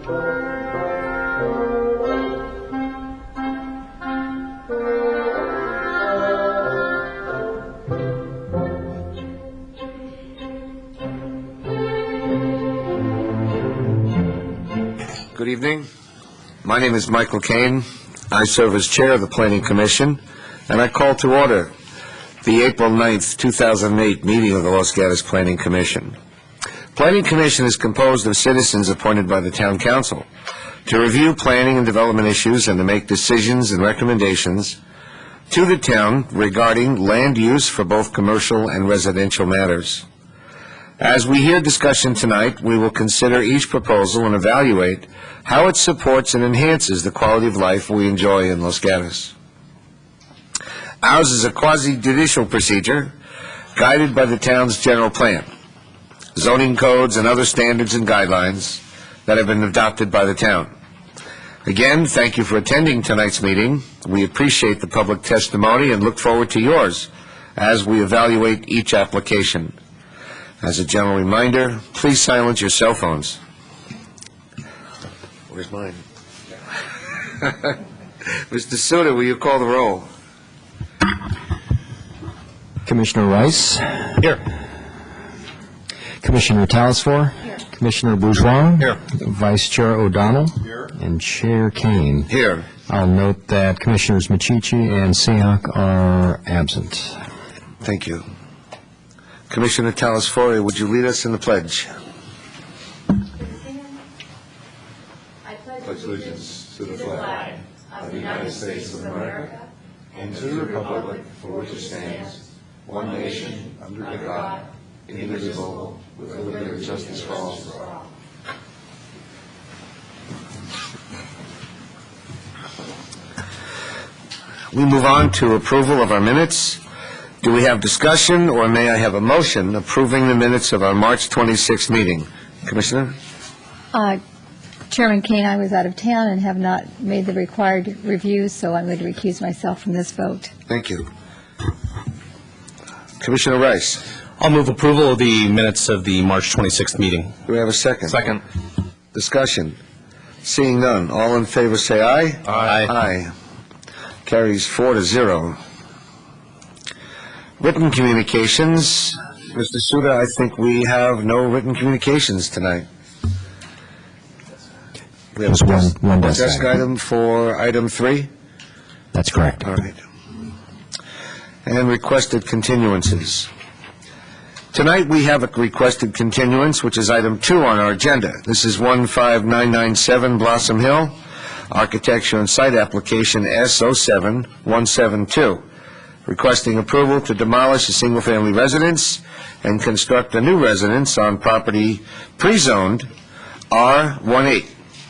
Good evening. My name is Michael Kane. I serve as chair of the Planning Commission, and I call to order the April 9th, 2008 meeting of the Los Gatos Planning Commission. Planning Commission is composed of citizens appointed by the Town Council to review planning and development issues and to make decisions and recommendations to the town regarding land use for both commercial and residential matters. As we hear discussion tonight, we will consider each proposal and evaluate how it supports and enhances the quality of life we enjoy in Los Gatos. Ours is a quasi-judicial procedure guided by the town's general plan, zoning codes, and other standards and guidelines that have been adopted by the town. Again, thank you for attending tonight's meeting. We appreciate the public testimony and look forward to yours as we evaluate each application. As a general reminder, please silence your cell phones. Where's mine? Mr. Suda, will you call the roll? Commissioner Rice? Here. Commissioner Talasfor? Here. Commissioner Bourgeois? Here. Vice Chair O'Donnell? Here. And Chair Kane? Here. I'll note that Commissioners Machichi and Seahawk are absent. Thank you. Commissioner Talasfor, would you lead us in the pledge? I pledge allegiance to the flag of the United States of America and to the republic for which it stands, one nation, under God, indivisible, with liberty and justice for all. We move on to approval of our minutes. Do we have discussion, or may I have a motion approving the minutes of our March 26th meeting? Commissioner? Chairman Kane, I was out of town and have not made the required reviews, so I'm going to recuse myself from this vote. Thank you. Commissioner Rice? I'll move approval of the minutes of the March 26th meeting. Do we have a second? Second. Discussion. Seeing none, all in favor say aye. Aye. Aye. Carries 4-0. Written communications. Mr. Suda, I think we have no written communications tonight. We have one desk item for item 3? That's correct. All right. And requested continuances. Tonight we have a requested continuance, which is item 2 on our agenda. This is 15997 Blossom Hill, Architecture and Site Application S07172, requesting approval to demolish a single-family residence and construct a new residence on property pre-zoned R18.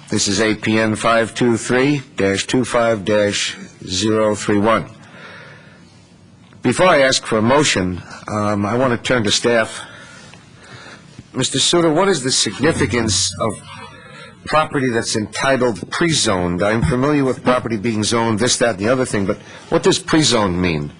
This is APN 523-25-031. Before I ask for a motion, I want to turn to staff. Mr. Suda, what is the significance of property that's entitled pre-zoned? I'm familiar with property being zoned, this, that, and the other thing, but what does pre-zoned mean?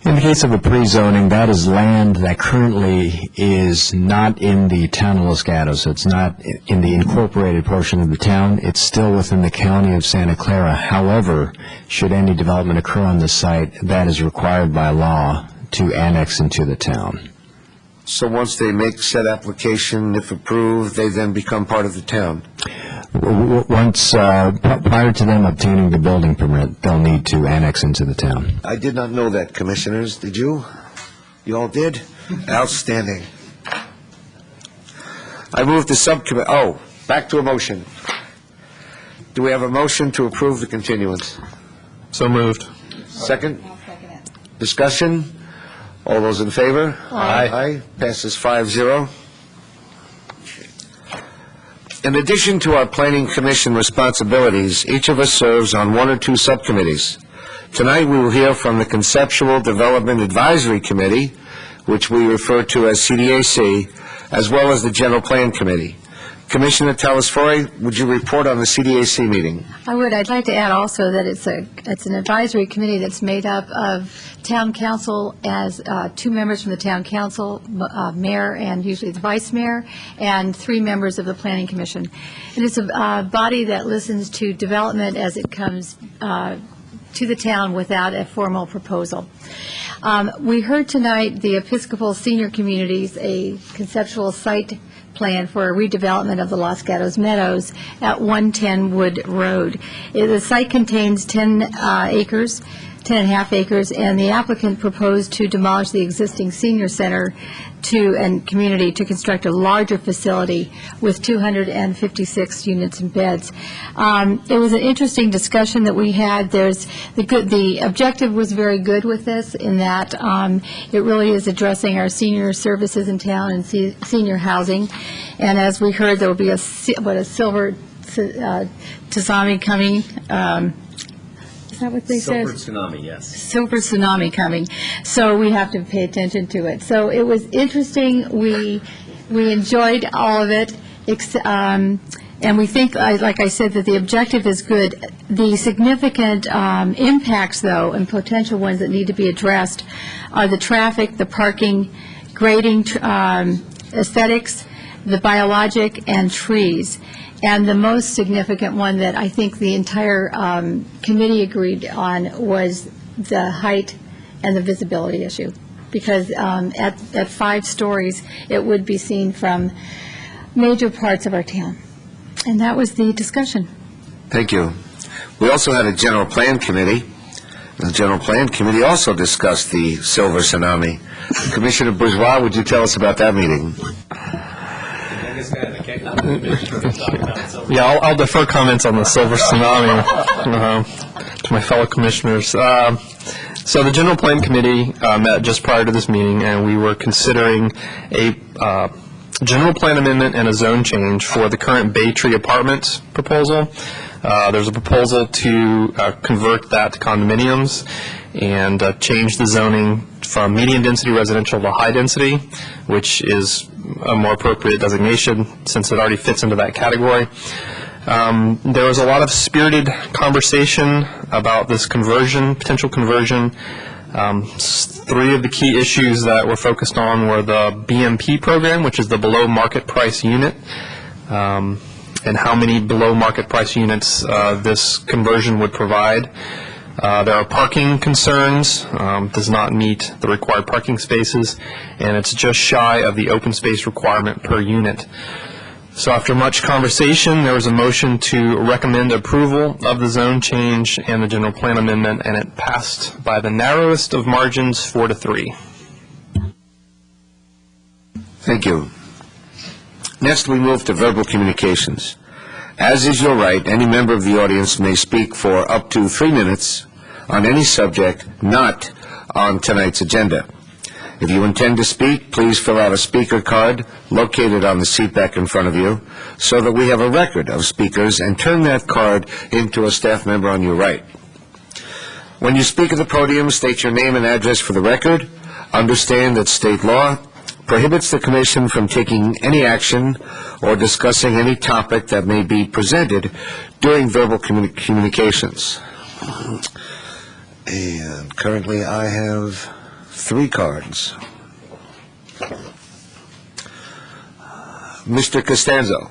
In the case of a pre-zoning, that is land that currently is not in the town of Los Gatos. So it's not in the incorporated portion of the town. It's still within the county of Santa Clara. However, should any development occur on the site, that is required by law to annex into the town. So once they make said application, if approved, they then become part of the town? Once, prior to them obtaining the building permit, they'll need to annex into the town. I did not know that, Commissioners. Did you? You all did? Outstanding. I move the subcommittee. Oh, back to a motion. Do we have a motion to approve the continuance? So moved. Second? I'll second it. Discussion? All those in favor? Aye. Aye. Passes 5-0. In addition to our Planning Commission responsibilities, each of us serves on 1 or 2 subcommittees. Tonight we will hear from the Conceptual Development Advisory Committee, which we refer to as CDAC, as well as the General Plan Committee. Commissioner Telesfori, would you report on the CDAC meeting? I would. I'd like to add also that it's an advisory committee that's made up of town council as 2 members from the town council, mayor and usually the vice mayor, and 3 members of the planning commission. It is a body that listens to development as it comes to the town without a formal proposal. We heard tonight the Episcopal Senior Communities, a conceptual site plan for a redevelopment of the Los Gatos Meadows at 110 Wood Road. The site contains 10 acres, 10 and a half acres, and the applicant proposed to demolish the existing senior center and community to construct a larger facility with 256 units and beds. It was an interesting discussion that we had. The objective was very good with this in that it really is addressing our senior services in town and senior housing. And as we heard, there will be a silver tsunami coming. Is that what they said? Silver tsunami, yes. Silver tsunami coming, so we have to pay attention to it. So it was interesting. We enjoyed all of it, and we think, like I said, that the objective is good. The significant impacts, though, and potential ones that need to be addressed are the traffic, the parking, grading, aesthetics, the biologic, and trees. And the most significant one that I think the entire committee agreed on was the height and the visibility issue. Because at 5 stories, it would be seen from major parts of our town. And that was the discussion. Thank you. We also had a general plan committee. The general plan committee also discussed the silver tsunami. Commissioner Bourgeois, would you tell us about that meeting? Yeah, I'll defer comments on the silver tsunami to my fellow commissioners. So the General Plan Committee met just prior to this meeting, and we were considering a general plan amendment and a zone change for the current Bay Tree Apartments proposal. There's a proposal to convert that to condominiums and change the zoning from medium density residential to high density, which is a more appropriate designation since it already fits into that category. There was a lot of spirited conversation about this conversion, potential conversion. 3 of the key issues that were focused on were the BMP program, which is the below market price unit, and how many below market price units this conversion would provide. There are parking concerns, does not meet the required parking spaces, and it's just shy of the open space requirement per unit. So after much conversation, there was a motion to recommend approval of the zone change and the general plan amendment, and it passed by the narrowest of margins, 4-3. Thank you. Next, we move to verbal communications. As is your right, any member of the audience may speak for up to 3 minutes on any subject not on tonight's agenda. If you intend to speak, please fill out a speaker card located on the seat back in front of you so that we have a record of speakers and turn that card into a staff member on your right. When you speak at the podium, state your name and address for the record. Understand that state law prohibits the Commission from taking any action or discussing any topic that may be presented during verbal communications. And currently I have 3 cards. Mr. Costanzo.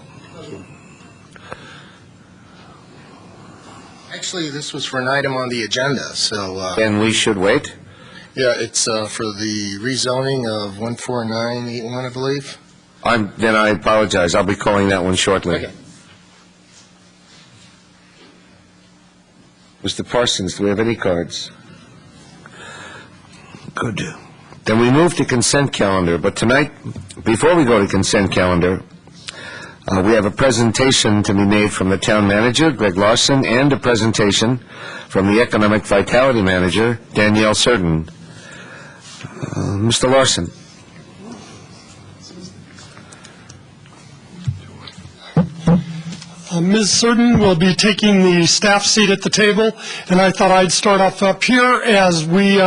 Actually, this was for an item on the agenda, so... And we should wait? Yeah, it's for the rezoning of 14981, I believe. Then I apologize. I'll be calling that one shortly. Okay. Mr. Parsons, do we have any cards? Good. Then we move to consent calendar, but tonight, before we go to consent calendar, we have a presentation to be made from the town manager, Greg Larson, and a presentation from the economic vitality manager, Danielle Certain. Mr. Larson. Ms. Certain will be taking the staff seat at the table, and I thought I'd start off up here as we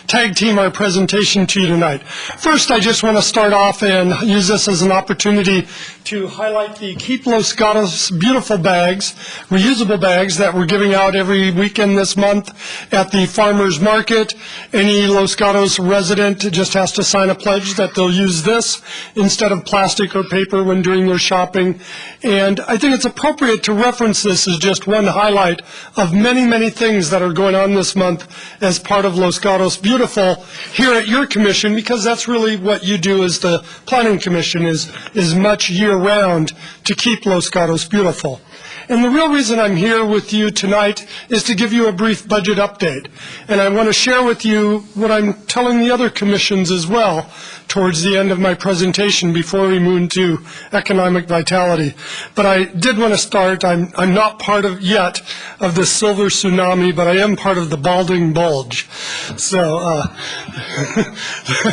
tag team our presentation to you tonight. First, I just want to start off and use this as an opportunity to highlight the Keep Los Gatos beautiful bags, reusable bags that we're giving out every weekend this month at the farmers market. Any Los Gatos resident just has to sign a pledge that they'll use this instead of plastic or paper when doing their shopping. And I think it's appropriate to reference this as just one highlight of many, many things that are going on this month as part of Los Gatos Beautiful here at your commission, because that's really what you do as the Planning Commission, is much year-round to keep Los Gatos beautiful. And the real reason I'm here with you tonight is to give you a brief budget update. And I want to share with you what I'm telling the other commissions as well towards the end of my presentation before we move to economic vitality. But I did want to start, I'm not part of yet of the silver tsunami, but I am part of the balding bulge. So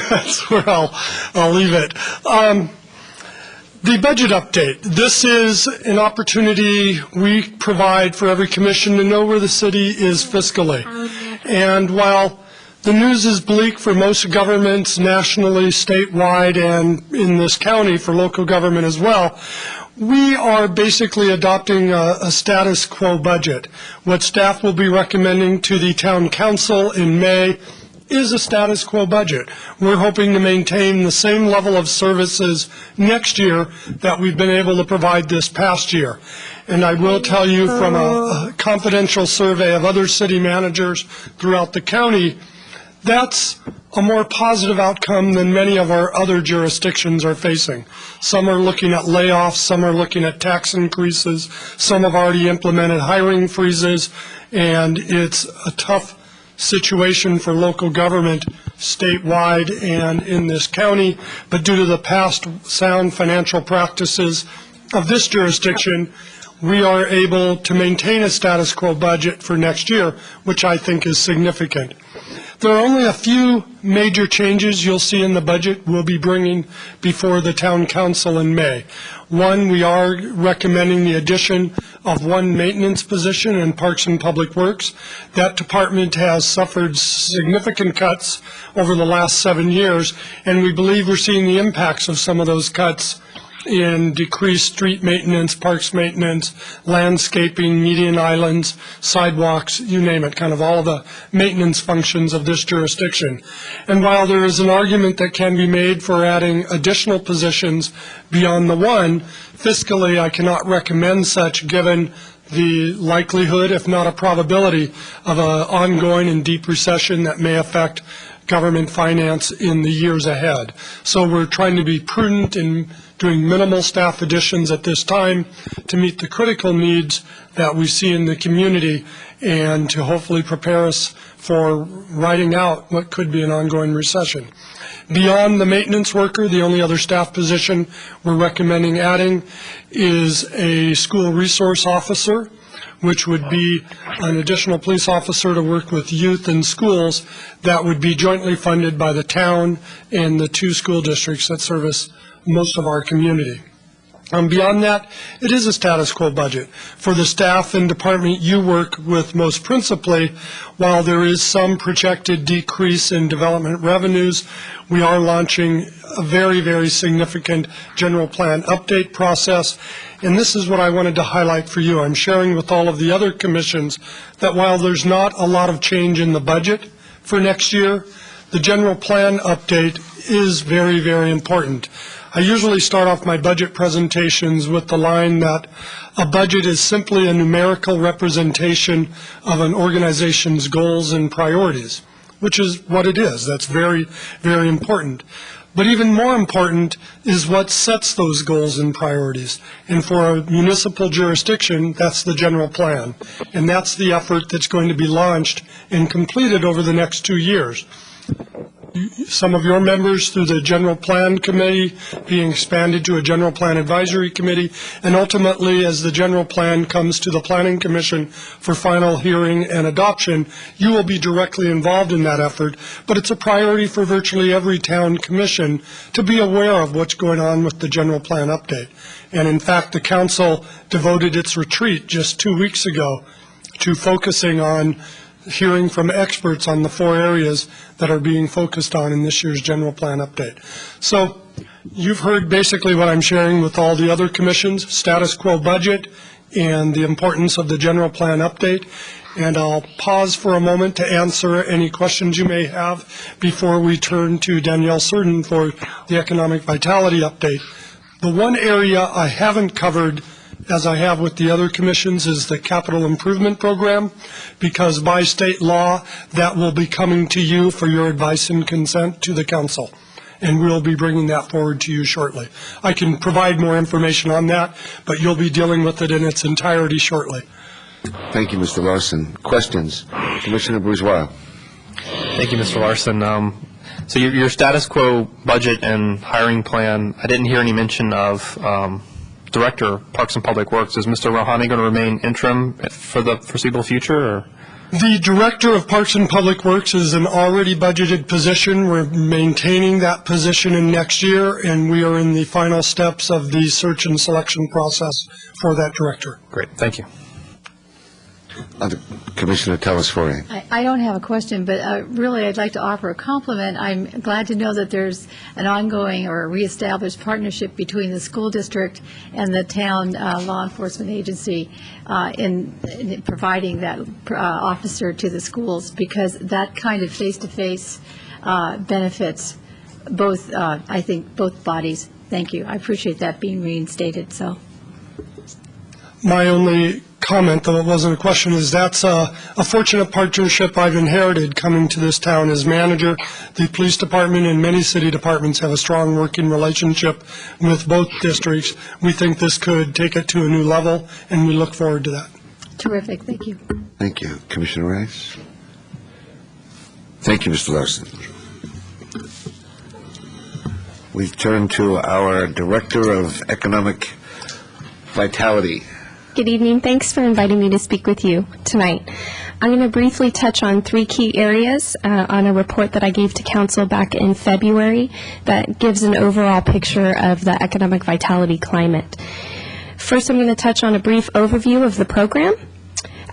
that's where I'll leave it. The budget update. This is an opportunity we provide for every commission to know where the city is fiscally. And while the news is bleak for most governments nationally, statewide, and in this county for local government as well, we are basically adopting a status quo budget. What staff will be recommending to the town council in May is a status quo budget. We're hoping to maintain the same level of services next year that we've been able to provide this past year. And I will tell you from a confidential survey of other city managers throughout the county, that's a more positive outcome than many of our other jurisdictions are facing. Some are looking at layoffs, some are looking at tax increases, some have already implemented hiring freezes, and it's a tough situation for local government statewide and in this county, but due to the past sound financial practices of this jurisdiction, we are able to maintain a status quo budget for next year, which I think is significant. There are only a few major changes you'll see in the budget we'll be bringing before the town council in May. One, we are recommending the addition of one maintenance position in Parks and Public Works. That department has suffered significant cuts over the last 7 years, and we believe we're seeing the impacts of some of those cuts in decreased street maintenance, parks maintenance, landscaping, median islands, sidewalks, you name it, kind of all the maintenance functions of this jurisdiction. And while there is an argument that can be made for adding additional positions beyond the one, fiscally I cannot recommend such given the likelihood, if not a probability, of an ongoing and deep recession that may affect government finance in the years ahead. So we're trying to be prudent in doing minimal staff additions at this time to meet the critical needs that we see in the community and to hopefully prepare us for riding out what could be an ongoing recession. Beyond the maintenance worker, the only other staff position we're recommending adding is a school resource officer, which would be an additional police officer to work with youth in schools that would be jointly funded by the town and the 2 school districts that service most of our community. Beyond that, it is a status quo budget. For the staff and department you work with most principally, while there is some projected decrease in development revenues, we are launching a very, very significant general plan update process. And this is what I wanted to highlight for you. I'm sharing with all of the other commissions that while there's not a lot of change in the budget for next year, the general plan update is very, very important. I usually start off my budget presentations with the line that a budget is simply a numerical representation of an organization's goals and priorities, which is what it is. That's very, very important. But even more important is what sets those goals and priorities. And for a municipal jurisdiction, that's the general plan. And that's the effort that's going to be launched and completed over the next 2 years. Some of your members through the General Plan Committee being expanded to a General Plan Advisory Committee, and ultimately, as the General Plan comes to the Planning Commission for final hearing and adoption, you will be directly involved in that effort, but it's a priority for virtually every town commission to be aware of what's going on with the General Plan update. And in fact, the Council devoted its retreat just 2 weeks ago to focusing on hearing from experts on the 4 areas that are being focused on in this year's general plan update. So you've heard basically what I'm sharing with all the other commissions, status quo budget and the importance of the general plan update. And I'll pause for a moment to answer any questions you may have before we turn to Danielle Surden for the economic vitality update. The one area I haven't covered, as I have with the other commissions, is the capital improvement program, because by state law, that will be coming to you for your advice and consent to the council. And we'll be bringing that forward to you shortly. I can provide more information on that, but you'll be dealing with it in its entirety shortly. Thank you, Mr. Larson. Questions? Commissioner Bourgeois. Thank you, Mr. Larson. So your status quo budget and hiring plan, I didn't hear any mention of Director, Parks and Public Works. Is Mr. Rohani going to remain interim for the foreseeable future? Or? The Director of Parks and Public Works is an already budgeted position. We're maintaining that position in next year, and we are in the final steps of the search and selection process for that director. Great, thank you. Commissioner Telesfori. I don't have a question, but really I'd like to offer a compliment. I'm glad to know that there's an ongoing or a reestablished partnership between the school district and the town law enforcement agency in providing that officer to the schools, because that kind of face-to-face benefits both, I think, both bodies. Thank you. I appreciate that being reinstated. So, my only comment, though it wasn't a question, is that's a fortunate partnership I've inherited coming to this town as manager. The police department and many city departments have a strong working relationship with both districts. We think this could take it to a new level, and we look forward to that. terrific. Thank you. Thank you. Commissioner Rice. Thank you, Mr. Larson. We turn to our Director of Economic Vitality. Good evening. Thanks for inviting me to speak with you tonight. I'm going to briefly touch on 3 key areas on a report that I gave to Council back in February that gives an overall picture of the economic vitality climate. First, I'm going to touch on a brief overview of the program,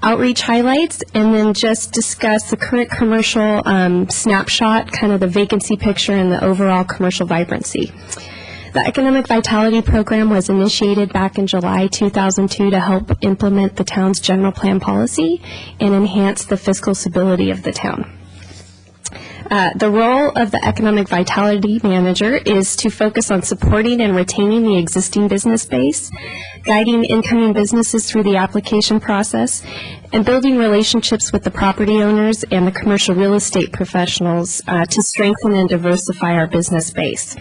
outreach highlights, and then just discuss the current commercial snapshot, kind of the vacancy picture and the overall commercial vibrancy. The Economic Vitality Program was initiated back in July 2002 to help implement the town's general plan policy and enhance the fiscal stability of the town. The role of the Economic Vitality Manager is to focus on supporting and retaining the existing business base, guiding incoming businesses through the application process, and building relationships with the property owners and the commercial real estate professionals to strengthen and diversify our business base.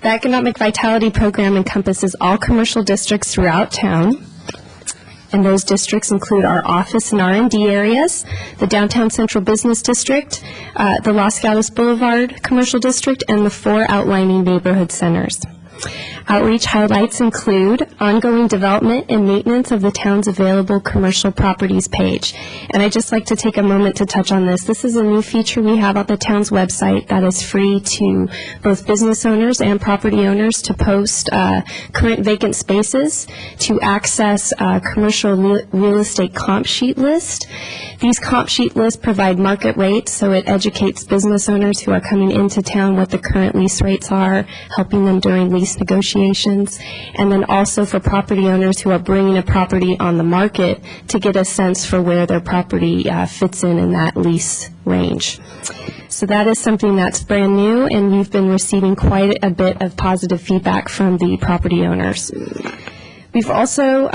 The Economic Vitality Program encompasses all commercial districts throughout town, and those districts include our office and R&D areas, the Downtown Central Business District, the Los Gatos Boulevard Commercial District, and the 4 outlining neighborhood centers. Outreach highlights include ongoing development and maintenance of the town's available commercial properties page. And I'd just like to take a moment to touch on this. This is a new feature we have on the town's website that is free to both business owners and property owners to post current vacant spaces, to access commercial real estate comp sheet list. These comp sheet lists provide market rates, so it educates business owners who are coming into town what the current lease rates are, helping them during lease negotiations, and then also for property owners who are bringing a property on the market to get a sense for where their property fits in that lease range. So that is something that's brand new, and we've been receiving quite a bit of positive feedback from the property owners. We've also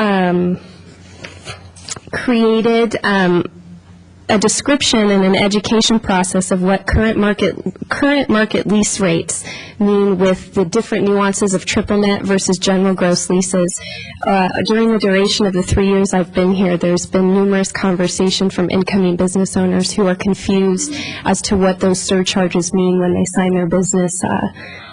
created a description and an education process of what current market lease rates mean with the different nuances of triple net versus general gross leases. During the duration of the 3 years I've been here, there's been numerous conversation from incoming business owners who are confused as to what those surcharges mean when they sign their business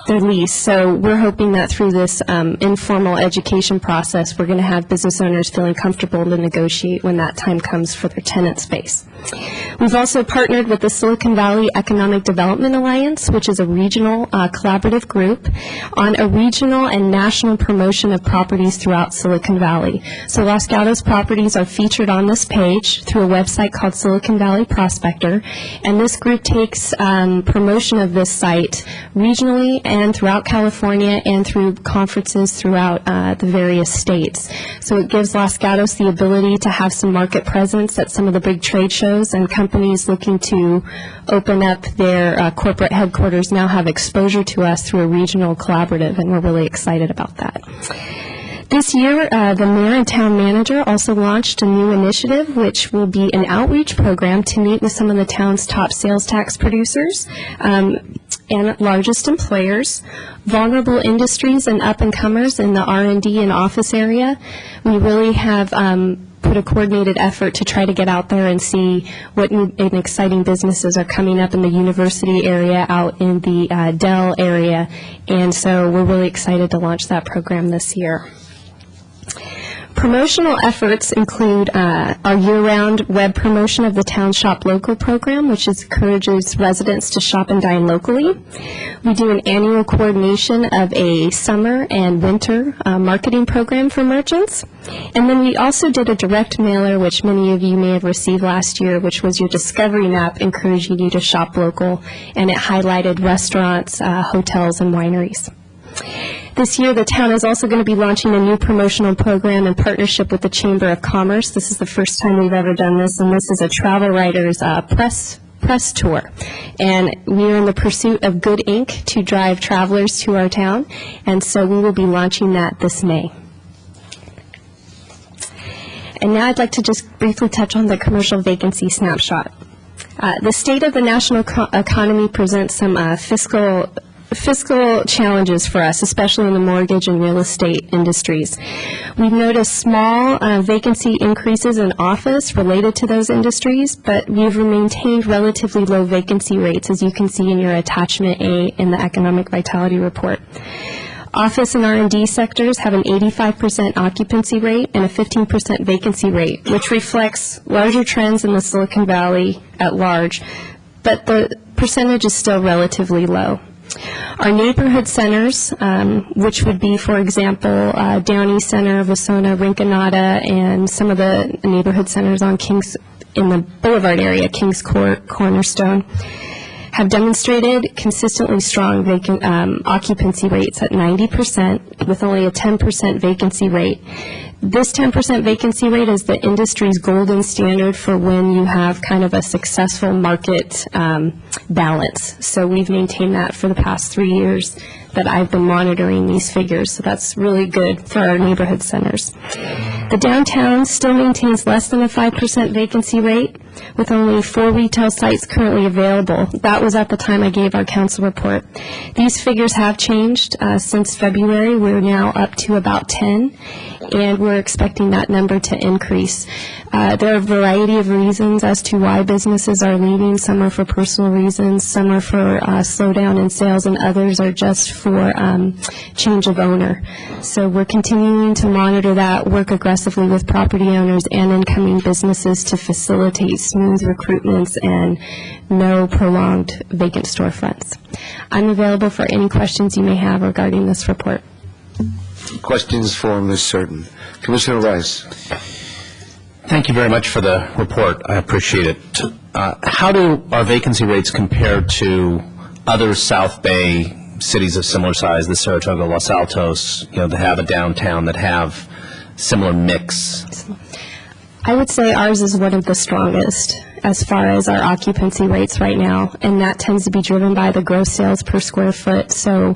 their lease. So we're hoping that through this informal education process, we're going to have business owners feeling comfortable to negotiate when that time comes for their tenant space. We've also partnered with the Silicon Valley Economic Development Alliance, which is a regional collaborative group, on a regional and national promotion of properties throughout Silicon Valley. So Los Gatos properties are featured on this page through a website called Silicon Valley Prospector, and this group takes promotion of this site regionally and throughout California and through conferences throughout the various states. So it gives Los Gatos the ability to have some market presence at some of the big trade shows, and companies looking to open up their corporate headquarters now have exposure to us through a regional collaborative, and we're really excited about that. This year, the mayor and town manager also launched a new initiative, which will be an outreach program to meet with some of the town's top sales tax producers and largest employers, vulnerable industries, and up-and-comers in the R&D and office area. We really have put a coordinated effort to try to get out there and see what new and exciting businesses are coming up in the university area, out in the Dell area, and so we're really excited to launch that program this year. Promotional efforts include our year-round web promotion of the Town Shop Local program, which encourages residents to shop and dine locally. We do an annual coordination of a summer and winter marketing program for merchants. And then we also did a direct mailer, which many of you may have received last year, which was your discovery map encouraging you to shop local, and it highlighted restaurants, hotels, and wineries. This year, the town is also going to be launching a new promotional program in partnership with the Chamber of Commerce. This is the first time we've ever done this, and this is a travel writers press tour. And we are in the pursuit of good ink to drive travelers to our town, and so we will be launching that this May. And now I'd like to just briefly touch on the commercial vacancy snapshot. The state of the national economy presents some fiscal challenges for us, especially in the mortgage and real estate industries. We've noticed small vacancy increases in office related to those industries, but we've maintained relatively low vacancy rates, as you can see in your attachment A in the Economic Vitality Report. Office and R&D sectors have an 85% occupancy rate and a 15% vacancy rate, which reflects larger trends in the Silicon Valley at large, but the percentage is still relatively low. Our neighborhood centers, which would be, for example, Downey Center, Vasona, Rinconada, and some of the neighborhood centers on in the Boulevard area, Kings Court, Cornerstone, have demonstrated consistently strong occupancy rates at 90% with only a 10% vacancy rate. This 10% vacancy rate is the industry's golden standard for when you have kind of a successful market balance. So we've maintained that for the past 3 years that I've been monitoring these figures, so that's really good for our neighborhood centers. The downtown still maintains less than a 5% vacancy rate, with only 4 retail sites currently available. That was at the time I gave our council report. These figures have changed since February. We're now up to about 10, and we're expecting that number to increase. There are a variety of reasons as to why businesses are leaving. Some are for personal reasons, some are for slowdown in sales, and others are just for change of owner. So we're continuing to monitor that, work aggressively with property owners and incoming businesses to facilitate smooth recruitments and no prolonged vacant storefronts. I'm available for any questions you may have regarding this report. Questions for Ms. Certain. Commissioner Rice. Thank you very much for the report. I appreciate it. How do our vacancy rates compare to other South Bay cities of similar size, the Saratoga, Los Altos, that have a downtown, that have similar mix? I would say ours is one of the strongest as far as our occupancy rates right now, and that tends to be driven by the gross sales per square foot. So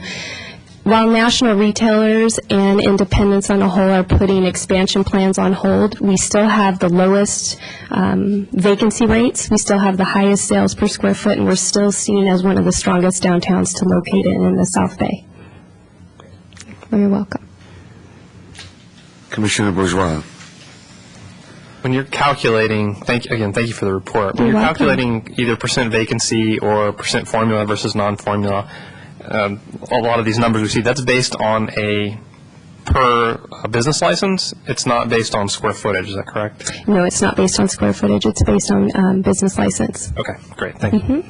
while national retailers and independents on a whole are putting expansion plans on hold, we still have the lowest vacancy rates. We still have the highest sales per square foot, and we're still seen as one of the strongest downtowns to locate in the South Bay. You're welcome. Commissioner Bourgeois. When you're calculating, thank you for the report. When You're you're welcome. calculating either percent vacancy or percent formula versus non-formula, a lot of these numbers we see, that's based on a per business license? It's not based on square footage, is that correct? No, it's not based on square footage, it's based on business license. Okay, great, thank you.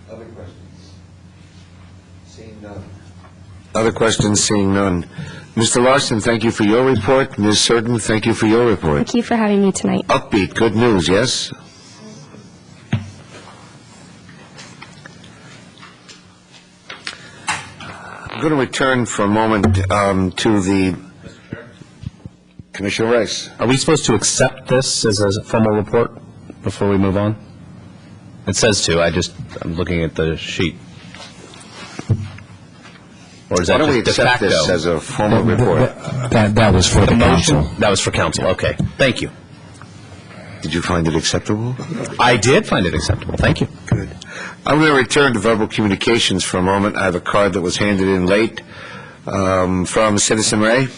Other questions? Seeing none. Other questions? Seeing none. Mr. Larson, thank you for your report. Ms. Surton, thank you for your report. Thank you for having me tonight. Upbeat, good news, yes? I'm going to return for a moment to the... Commissioner Rice. Are we supposed to accept this as a formal report before we move on? It says to, I'm looking at the sheet. Or is Why that don't we just de accept facto? this as a formal report? That was for the council. That was for council, okay. Thank you. Did you find it acceptable? I did find it acceptable, thank you. Good. I'm going to return to verbal communications for a moment. I have a card that was handed in late from Citizen Ray.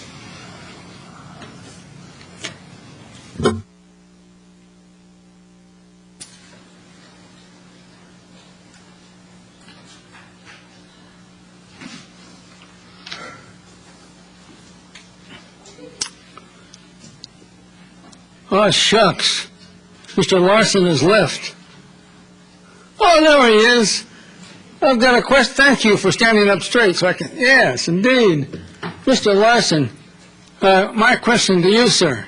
Oh, shucks. Mr. Larson has left. Oh, there he is. I've got a question. Thank you for standing up straight so I can... Yes, indeed. Mr. Larson, my question to you, sir.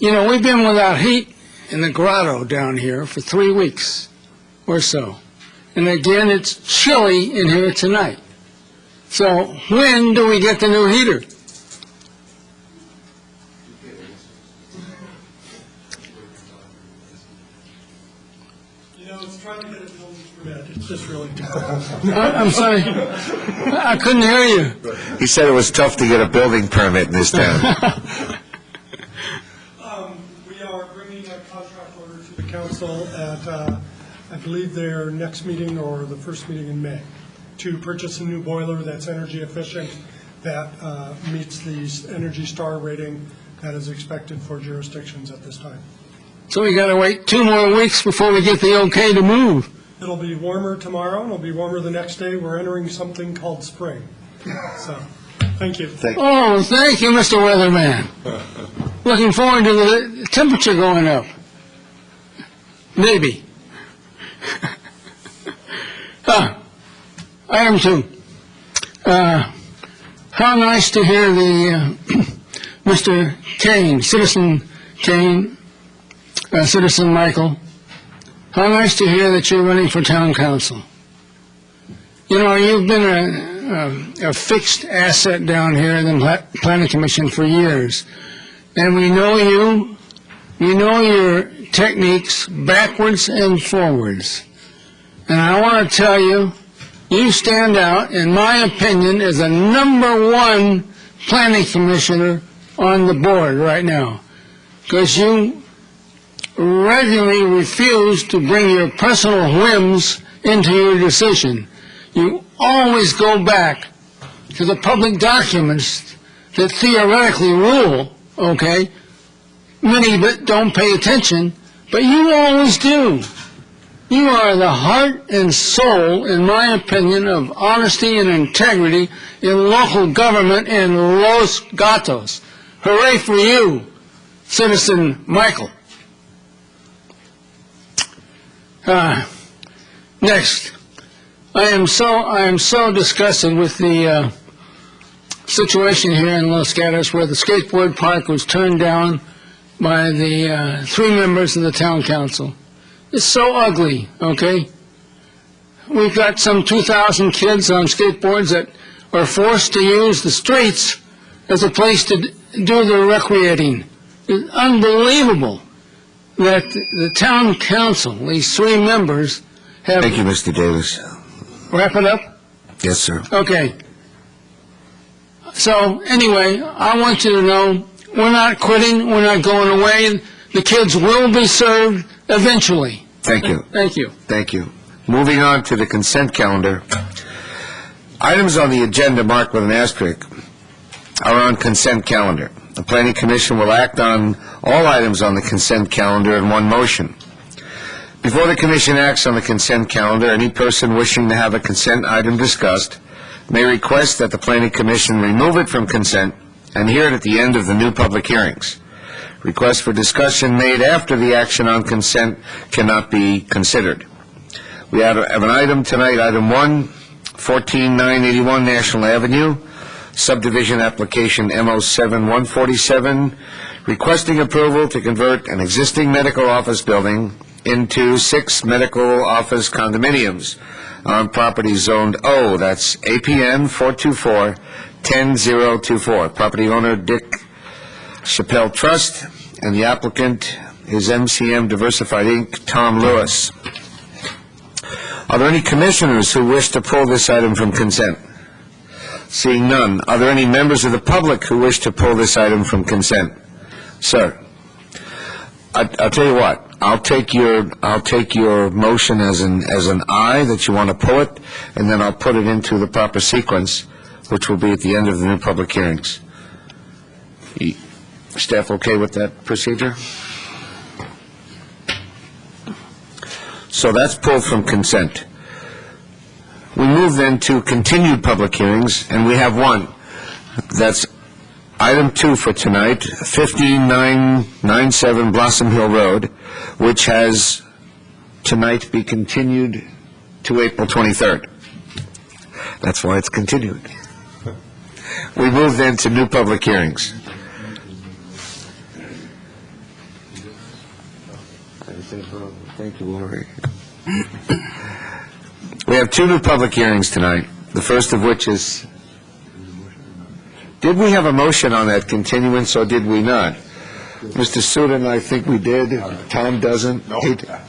You know, we've been without heat in the grotto down here for 3 weeks or so. And again, it's chilly in here tonight. So when do we get the new heater? It's trying to get a building permit. It's just really difficult. I'm sorry. I couldn't hear you. He said it was tough to get a building permit in this town. We are bringing a contract order to the council at, I believe, their next meeting or the first meeting in May, to purchase a new boiler that's energy efficient, that meets the Energy Star rating that is expected for jurisdictions at this time. So we got to wait 2 more weeks before we get the okay to move. It'll be warmer tomorrow, and it'll be warmer the next day. We're entering something called spring. So, thank you. Oh, thank you, Mr. Weatherman. Looking forward to the temperature going up. Maybe. Item 2. How nice to hear the Mr. Kane, Citizen Kane, Citizen Michael. How nice to hear that you're running for town council. You know, you've been a fixed asset down here in the Planning Commission for years. And we know you, we know your techniques backwards and forwards. And I want to tell you, you stand out, in my opinion, as a #1 planning commissioner on the board right now. Because you regularly refuse to bring your personal whims into your decision. You always go back to the public documents that theoretically rule, okay? Many but don't pay attention, but you always do. You are the heart and soul, in my opinion, of honesty and integrity in local government in Los Gatos. Hooray for you, Citizen Michael. Next, I am so disgusted with the situation here in Los Gatos where the skateboard park was turned down by the 3 members of the town council. It's so ugly, okay? We've got some 2,000 kids on skateboards that are forced to use the streets as a place to do their recreating. It's unbelievable that the town council, these 3 members, have... Thank you, Mr. Davis. Wrap it up? Yes, sir. Okay. So, anyway, I want you to know we're not quitting, we're not going away. The kids will be served eventually. Thank you. Thank you. Thank you. Moving on to the consent calendar. Items on the agenda marked with an asterisk are on consent calendar. The Planning Commission will act on all items on the consent calendar in one motion. Before the commission acts on the consent calendar, any person wishing to have a consent item discussed may request that the planning commission remove it from consent and hear it at the end of the new public hearings. Requests for discussion made after the action on consent cannot be considered. We have an item tonight, item 1, 14981 National Avenue, subdivision application MO7-147, requesting approval to convert an existing medical office building into 6 medical office condominiums on property zoned O, that's APN 424-10024. Property owner Dick Chappelle Trust, and the applicant is MCM Diversified Inc., Tom Lewis. Are there any commissioners who wish to pull this item from consent? Seeing none, are there any members of the public who wish to pull this item from consent? Sir, I'll tell you what. I'll take your motion as an aye, that you want to pull it, and then I'll put it into the proper sequence, which will be at the end of the new public hearings. Staff okay with that procedure? So that's pulled from consent. We move then to continued public hearings, and we have one. That's item 2 for tonight, 15997 Blossom Hill Road, which has tonight be continued to April 23rd. That's why it's continued. We move then to new public hearings. Thank you, Lori. We have 2 new public hearings tonight, the first of which is... Did we have a motion on that continuance, or did we not? Mr. Sudan, I think we did. Tom doesn't.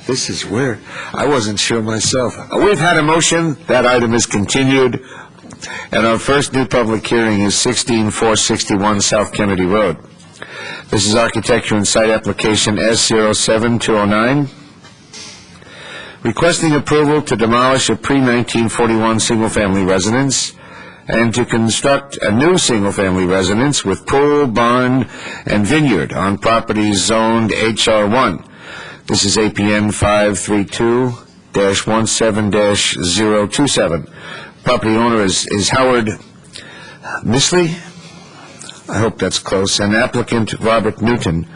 This is weird. I wasn't sure myself. We've had a motion. That item is continued. And our first new public hearing is 16461 South Kennedy Road. This is architecture and site application S07209, requesting approval to demolish a pre-1941 single-family residence and to construct a new single-family residence with pool, barn, and vineyard on property zoned HR1. This is APN 532-17-027. Property owner is Howard Misley. I hope that's close. And applicant Robert Newland.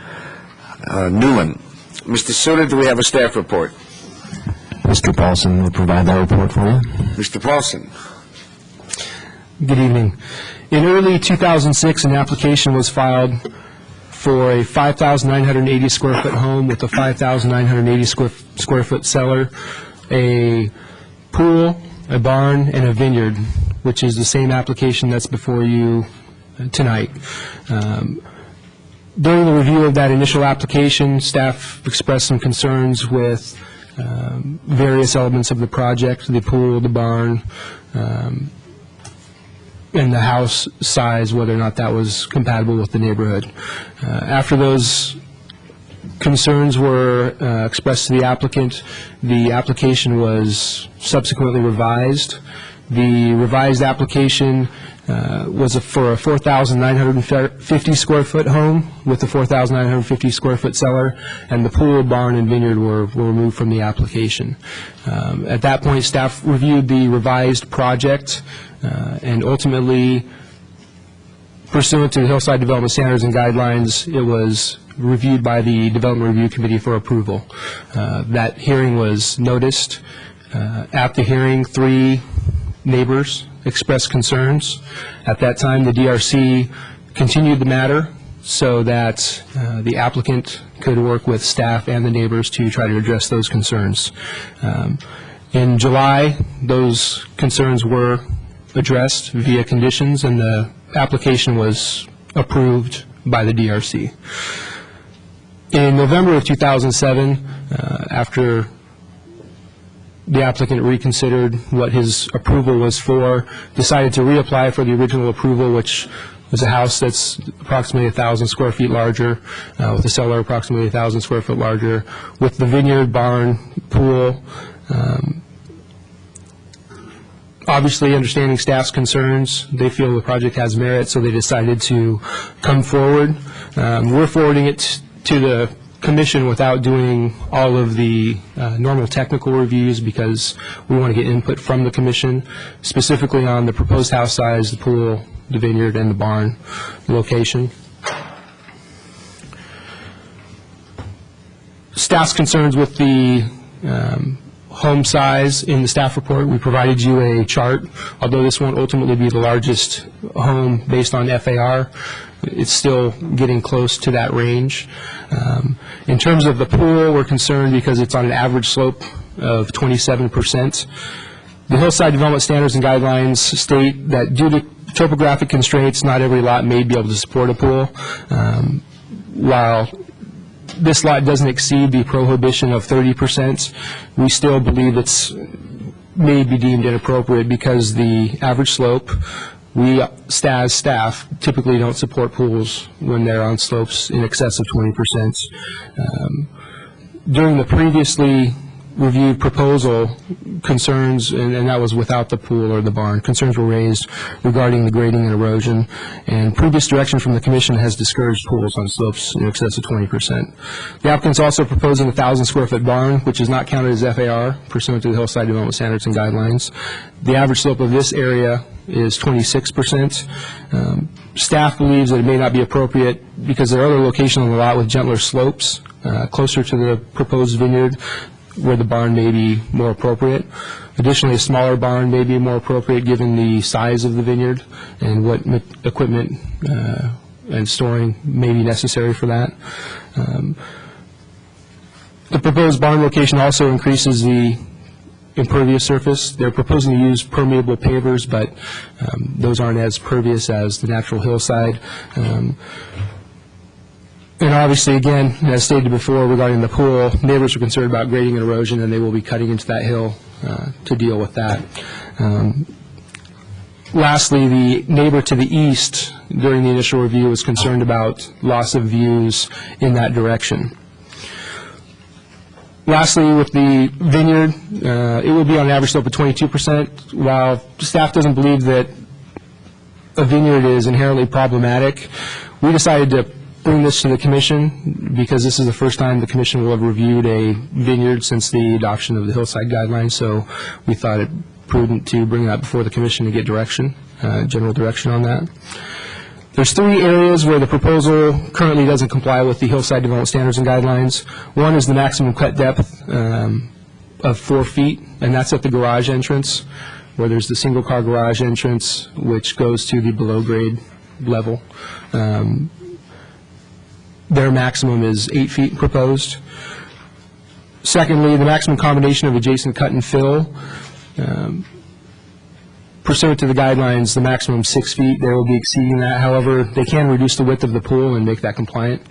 Mr. Suda, do we have a staff report? Mr. Paulson will provide that report for you. Mr. Paulson. Good evening. In early 2006, an application was filed for a 5,980 square foot home with a 5,980 square foot cellar, a pool, a barn, and a vineyard, which is the same application that's before you tonight. During the review of that initial application, staff expressed some concerns with various elements of the project, the pool, the barn, and the house size, whether or not that was compatible with the neighborhood. After those concerns were expressed to the application was subsequently revised. The revised application was for a 4,950 square foot home with a 4,950 square foot cellar, and the pool, barn, and vineyard were removed from the application. At that point, staff reviewed the revised project and ultimately, pursuant to the Hillside Development Standards and Guidelines, it was reviewed by the Development Review Committee for approval. That hearing was noticed. At the hearing, 3 neighbors expressed concerns. At that time, the DRC continued the matter so that the applicant could work with staff and the neighbors to try to address those concerns. In July, those concerns were addressed via conditions, and the application was approved by the DRC. In November of 2007, after the applicant reconsidered what his approval was for, decided to reapply for the original approval, which was a house that's approximately 1,000 square feet larger, with a cellar approximately 1,000 square foot larger, with the vineyard, barn, pool. Obviously, understanding staff's concerns, they feel the project has merit, so they decided to come forward. We're forwarding it to the commission without doing all of the normal technical reviews because we want to get input from the commission, specifically on the proposed house size, the pool, the vineyard, and the barn location. Staff's concerns with the home size in the staff report. We provided you a chart. Although this won't ultimately be the largest home based on FAR, it's still getting close to that range. In terms of the pool, we're concerned because it's on an average slope of 27%. The Hillside Development Standards and Guidelines state that due to topographic constraints, not every lot may be able to support a pool. While this lot doesn't exceed the prohibition of 30%, we still believe it's may be deemed inappropriate because the average slope, we, as staff, typically don't support pools when they're on slopes in excess of 20%. During the previously reviewed proposal, concerns, and that was without the pool or the barn, concerns were raised regarding the grading and erosion, and previous direction from the commission has discouraged pools on slopes in excess of 20%. The applicant's also proposing a 1,000-square-foot barn, which is not counted as FAR pursuant to the Hillside Development Standards and Guidelines. The average slope of this area is 26%. Staff believes that it may not be appropriate because there are other locations on the lot with gentler slopes closer to the proposed vineyard where the barn may be more appropriate. Additionally, a smaller barn may be more appropriate given the size of the vineyard and what equipment and storing may be necessary for that. The proposed barn location also increases the impervious surface. They're proposing to use permeable pavers, but those aren't as pervious as the natural hillside. And obviously, again, as stated before regarding the pool, neighbors are concerned about grading and erosion, and they will be cutting into that hill to deal with that. Lastly, the neighbor to the east during the initial review was concerned about loss of views in that direction. Lastly, with the vineyard, it would be on an average slope of 22%. While staff doesn't believe that a vineyard is inherently problematic, we decided to bring this to the commission because this is the first time the commission will have reviewed a vineyard since the adoption of the Hillside Guidelines, so we thought it prudent to bring that before the commission to get direction, general direction on that. There's 3 areas where the proposal currently doesn't comply with the Hillside Development Standards and Guidelines. One is the maximum cut depth of 4 feet, and that's at the garage entrance, where there's the single-car garage entrance, which goes to the below-grade level. Their maximum is 8 feet proposed. Secondly, the maximum combination of adjacent cut and fill. Pursuant to the guidelines, the maximum 6 feet, they will be exceeding that. However, they can reduce the width of the pool and make that compliant.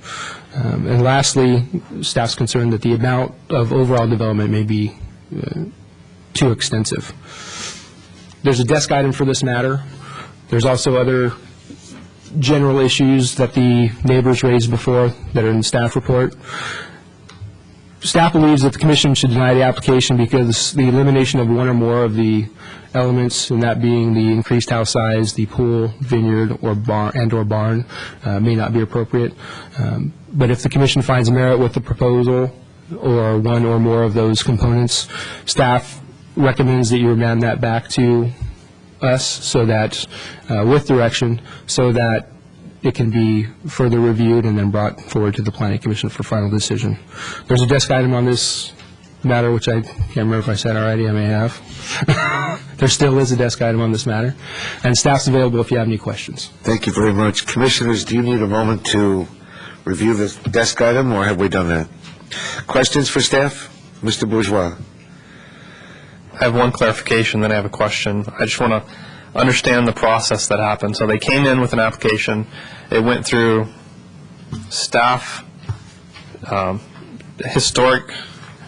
And lastly, staff's concerned that the amount of overall development may be too extensive. There's a desk item for this matter. There's also other general issues that the neighbors raised before that are in the staff report. Staff believes that the commission should deny the application because the elimination of one or more of the elements, and that being the increased house size, the pool, vineyard, or barn, may not be appropriate. But if the commission finds merit with the proposal or one or more of those components, staff recommends that you remand that back to us so that, with direction, so that it can be further reviewed and then brought forward to the Planning Commission for final decision. There's a desk item on this matter, which I can't remember if I said already, I may have. There still is a desk item on this matter, and staff's available if you have any questions. Thank you very much. Commissioners, do you need a moment to review the desk item, or have we done that? Questions for staff? Mr. Bourgeois. I have one clarification, then I have a question. I just want to understand the process that happened. So they came in with an application. It went through staff, historic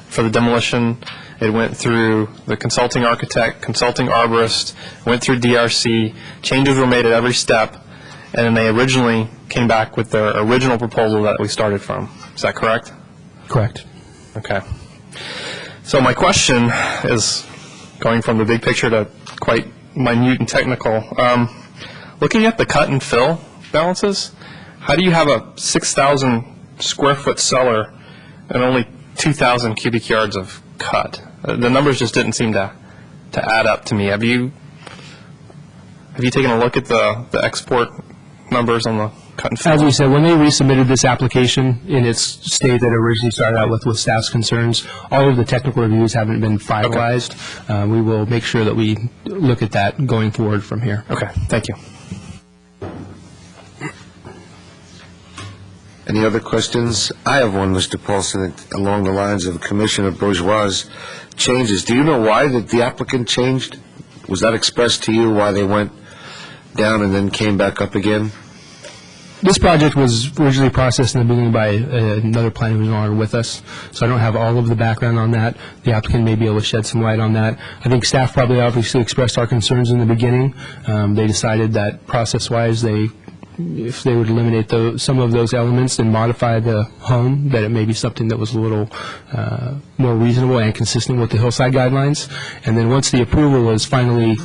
for the demolition. It went through the consulting architect, consulting arborist, went through DRC. Changes were made at every step, and then they originally came back with their original proposal that we started from. Is that correct? Correct. Okay. So my question is going from the big picture to quite minute and technical. Looking at the cut and fill balances, how do you have a 6,000 square foot cellar and only 2,000 cubic yards of cut. The numbers just didn't seem to add up to me. Have you taken a look at the export numbers on the cut and fill? As we said, when they resubmitted this application in its state that it originally started out with staff's concerns, all of the technical reviews haven't been finalized. We will make sure that we look at that going forward from here. Okay, thank you. Any other questions? I have one, Mr. Paulson, along the lines of Commissioner Bourgeois' changes. Do you know why the applicant changed? Was that expressed to you, why they went down and then came back up again? This project was originally processed in the beginning by another planning designer with us, so I don't have all of the background on that. The applicant may be able to shed some light on that. I think staff probably obviously expressed our concerns in the beginning. They decided that process-wise, if they would eliminate some of those elements and modify the home, that it may be something that was a little more reasonable and consistent with the hillside guidelines. And then once the approval was finally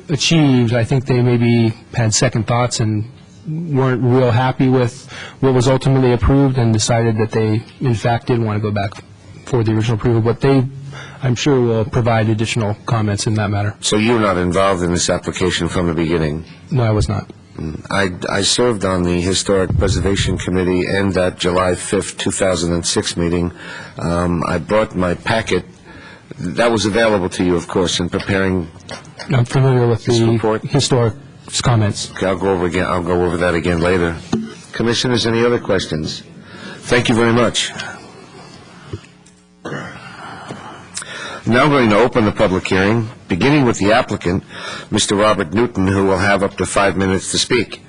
achieved, I think they maybe had second thoughts and weren't real happy with what was ultimately approved and decided that they, in fact, did want to go back for the original approval. But they, I'm sure, will provide additional comments in that matter. So you were not involved in this application from the beginning? No, I was not. I served on the Historic Preservation Committee and that July 5th, 2006 meeting. I brought my packet. That was available to you, of course, in preparing. I'm familiar with this the report. historic comments. Okay, I'll go over that again later. Commissioners, any other questions? Thank you very much. Now I'm going to open the public hearing, beginning with the applicant, Mr. Robert Newton, who will have up to 5 minutes to speak.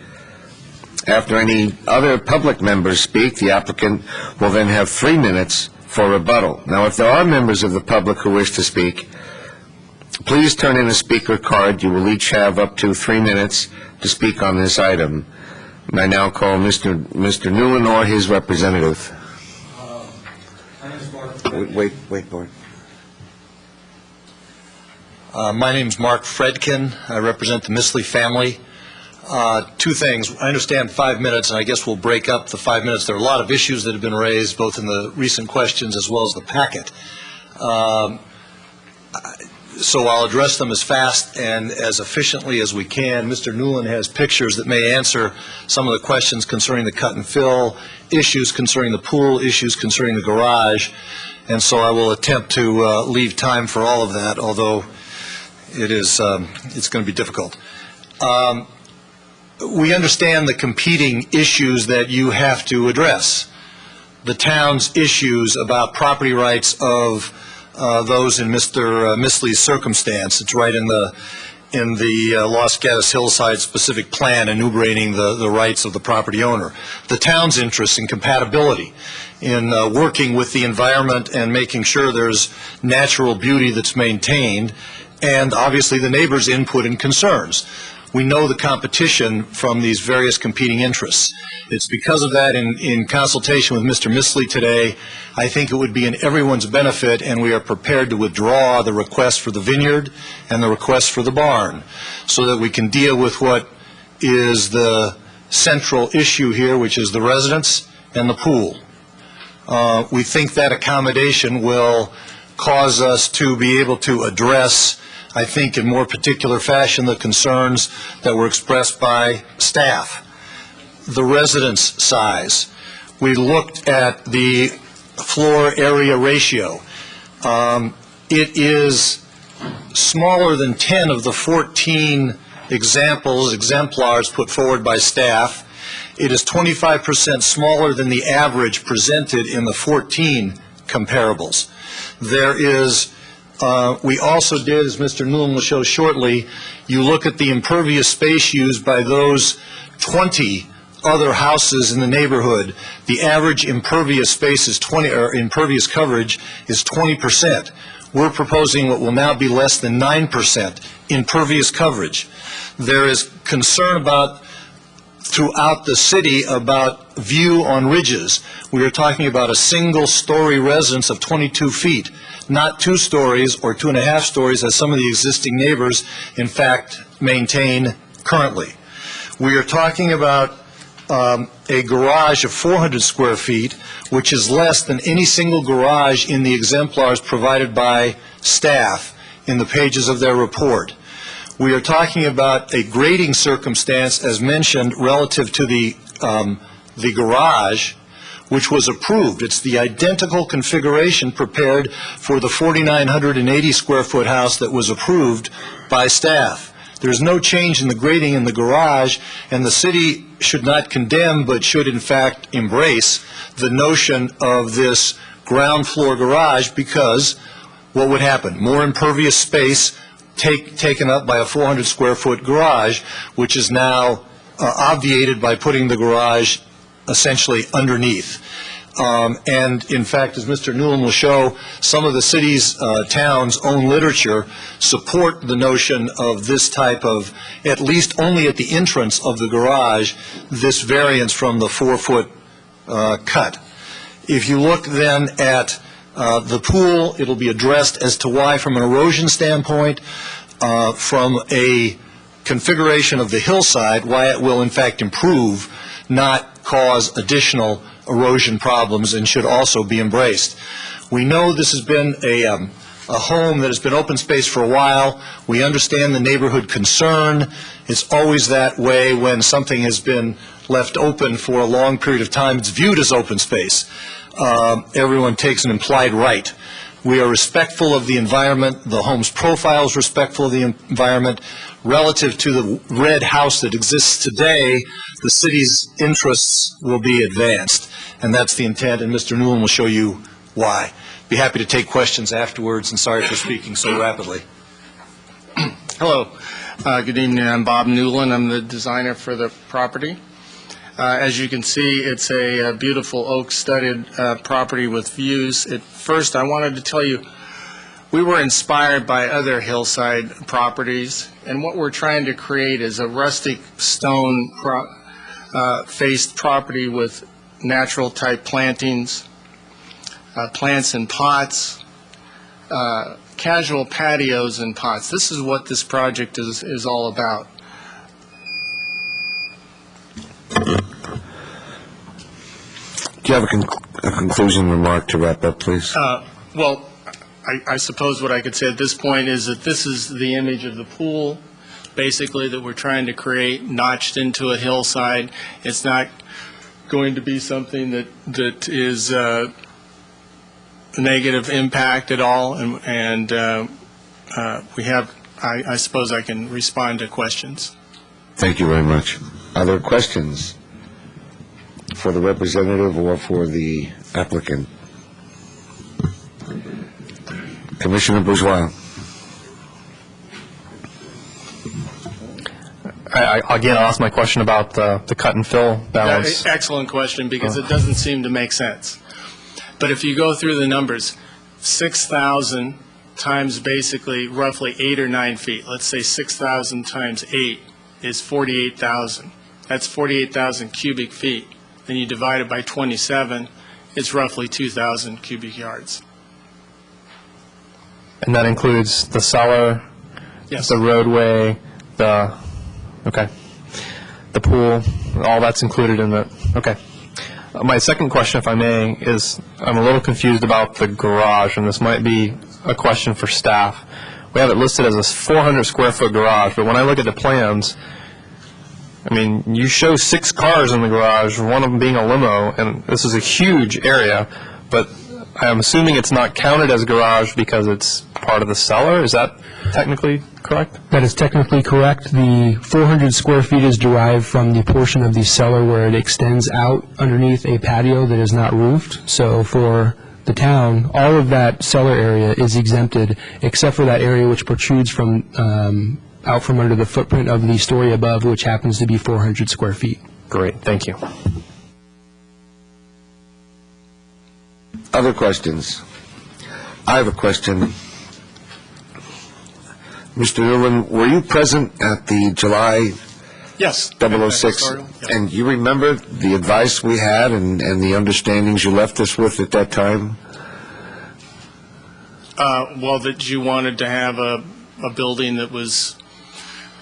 After any other public members speak, the applicant will then have 3 minutes for rebuttal. Now, if there are members of the public who wish to speak, please turn in a speaker card. You will each have up to 3 minutes to speak on this item. I now call Mr. Newland or his representative. Wait, Bart. My name's Mark Fredkin. I represent the Misley family. 2 things. I understand 5 minutes, and I guess we'll break up the 5 minutes. There are a lot of issues that have been raised, both in the recent questions as well as the packet. So I'll address them as fast and as efficiently as we can. Mr. Newland has pictures that may answer some of the questions concerning the cut and fill, issues concerning the pool, issues concerning the garage, and so I will attempt to leave time for all of that, although it's going to be difficult. We understand the competing issues that you have to address. The town's issues about property rights of those in Mr. Misley's circumstance. It's right in the Los Gatos Hillside specific plan enumerating the rights of the property owner. The town's interest in compatibility in working with the environment and making sure there's natural beauty that's maintained, and obviously the neighbors' input and concerns. We know the competition from these various competing interests. It's because of that, in consultation with Mr. Misley today, I think it would be in everyone's benefit, and we are prepared to withdraw the request for the vineyard and the request for the barn so that we can deal with what is the central issue here, which is the residents and the pool. We think that accommodation will cause us to be able to address, I think, in more particular fashion, the concerns that were expressed by staff. The residence size. We looked at the floor area ratio. It is smaller than 10 of the 14 exemplars put forward by staff. It is 25% smaller than the average presented in the 14 comparables. There is we also did, as Mr. Newland will show shortly, you look at the impervious space used by those 20 other houses in the neighborhood. The average impervious space is impervious coverage is 20%. We're proposing what will now be less than 9% impervious coverage. There is concern throughout the city about view on ridges. We are talking about a single-story residence of 22 feet. Not 2 stories or 2.5 stories as some of the existing neighbors, in fact, maintain currently. We are talking about a garage of 400 square feet, which is less than any single garage in the exemplars provided by staff in the pages of their report. We are talking about a grading circumstance, as mentioned, relative to the garage, which was approved. It's the identical configuration prepared for the 4,980 square foot house that was approved by staff. There's no change in the grading in the garage, and the city should not condemn, but should in fact embrace the notion of this ground floor garage, because what would happen? More impervious space taken up by a 400 square foot garage, which is now obviated by putting the garage essentially underneath. And in fact, as Mr. Newland will show, some of the city's, town's own literature support the notion of this type of, at least only at the entrance of the garage, this variance from the 4-foot cut. If you look then at the pool, it'll be addressed as to why, from an erosion standpoint, from a configuration of the hillside, why it will in fact improve, not cause additional erosion problems, and should also be embraced. We know this has been a home that has been open space for a while. We understand the neighborhood concern. It's always that way when something has been left open for a long period of time. It's viewed as open space. Everyone takes an implied right. We are respectful of the environment. The home's profile is respectful of the environment. Relative to the red house that exists today, the city's interests will be advanced, and that's the intent, and Mr. Newland will show you why. Be happy to take questions afterwards, and sorry for speaking so rapidly. Hello. Good evening. I'm Bob Newland. I'm the designer for the property. As you can see, it's a beautiful oak-studded property with views. At first, I wanted to tell you, we were inspired by other hillside properties, and what we're trying to create is a rustic stone faced property with natural type plantings, plants in pots, casual patios in pots. This is what this project is all about. Do you have a conclusion remark to wrap up, please? Well, I suppose what I could say at this point is that this is the image of the pool, basically, that we're trying to create, notched into a hillside. It's not going to be something that is a negative impact at all, and we have, I suppose I can respond to questions. Thank you very much. Are there questions for the representative or for the applicant? Commissioner Bourgeois. Again, I'll ask my question about the cut and fill balance. Excellent question, because it doesn't seem to make sense. But if you go through the numbers, 6,000 times basically roughly 8 or 9 feet. Let's say 6,000 times 8 is 48,000. That's 48,000 cubic feet. Then you divide it by 27, it's roughly 2,000 cubic yards. And that includes the cellar, Yes. the roadway, the pool, all that's included in the, okay. My second question, if I may, is I'm a little confused about the garage, and this might be a question for staff. We have it listed as a 400 square foot garage, but when I look at the plans, I mean, you show 6 cars in the garage, one of them being a limo, and this is a huge area, but I'm assuming it's not counted as a garage because it's part of the cellar. Is that technically correct? That is technically correct. The 400 square feet is derived from the portion of the cellar where it extends out underneath a patio that is not roofed. So for the town, all of that cellar area is exempted except for that area which protrudes from out from under the footprint of the story above, which happens to be 400 square feet. Great, thank you. Other questions? I have a question. Mr. Newland, were you present at the July Yes. 006? And you remember the advice we had and the understandings you left us with at that time? Well, that you wanted to have a building that was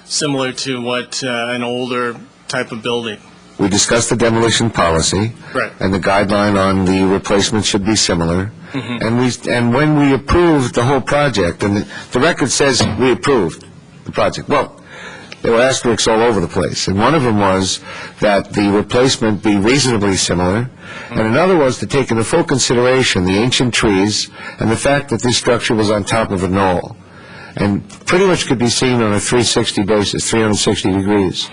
similar to what an older type of building. we discussed the demolition policy. Right. And the guideline on the replacement should be similar. Mm-hmm. And when we approved the whole project, and the record says we approved the project, well, there were asterisks all over the place. And one of them was that the replacement be reasonably similar, and another was to take into full consideration the ancient trees and the fact that this structure was on top of a knoll, and pretty much could be seen on a 360 basis, 360 degrees.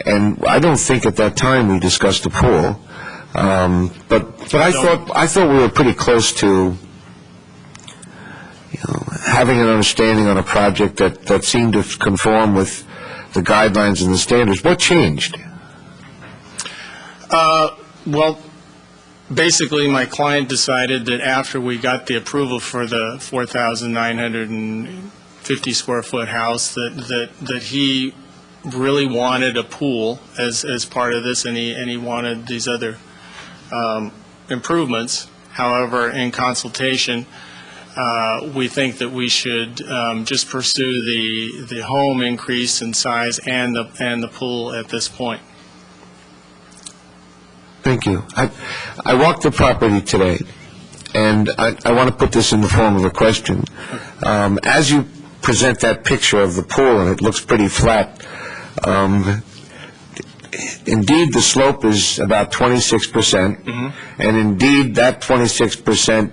And I don't think at that time we discussed the pool, but I thought we were pretty close to having an understanding on a project that seemed to conform with the guidelines and the standards. What changed? Well, basically, my client decided that after we got the approval for the 4,950 square foot house, that he really wanted a pool as part of this, and he wanted these other improvements. However, in consultation, we think that we should just pursue the home increase in size and the pool at this point. Thank you. I walked the property today, and I want to put this in the form of a question. As you present that picture of the pool, and it looks pretty flat, indeed, the slope is about 26%, and indeed, that 26%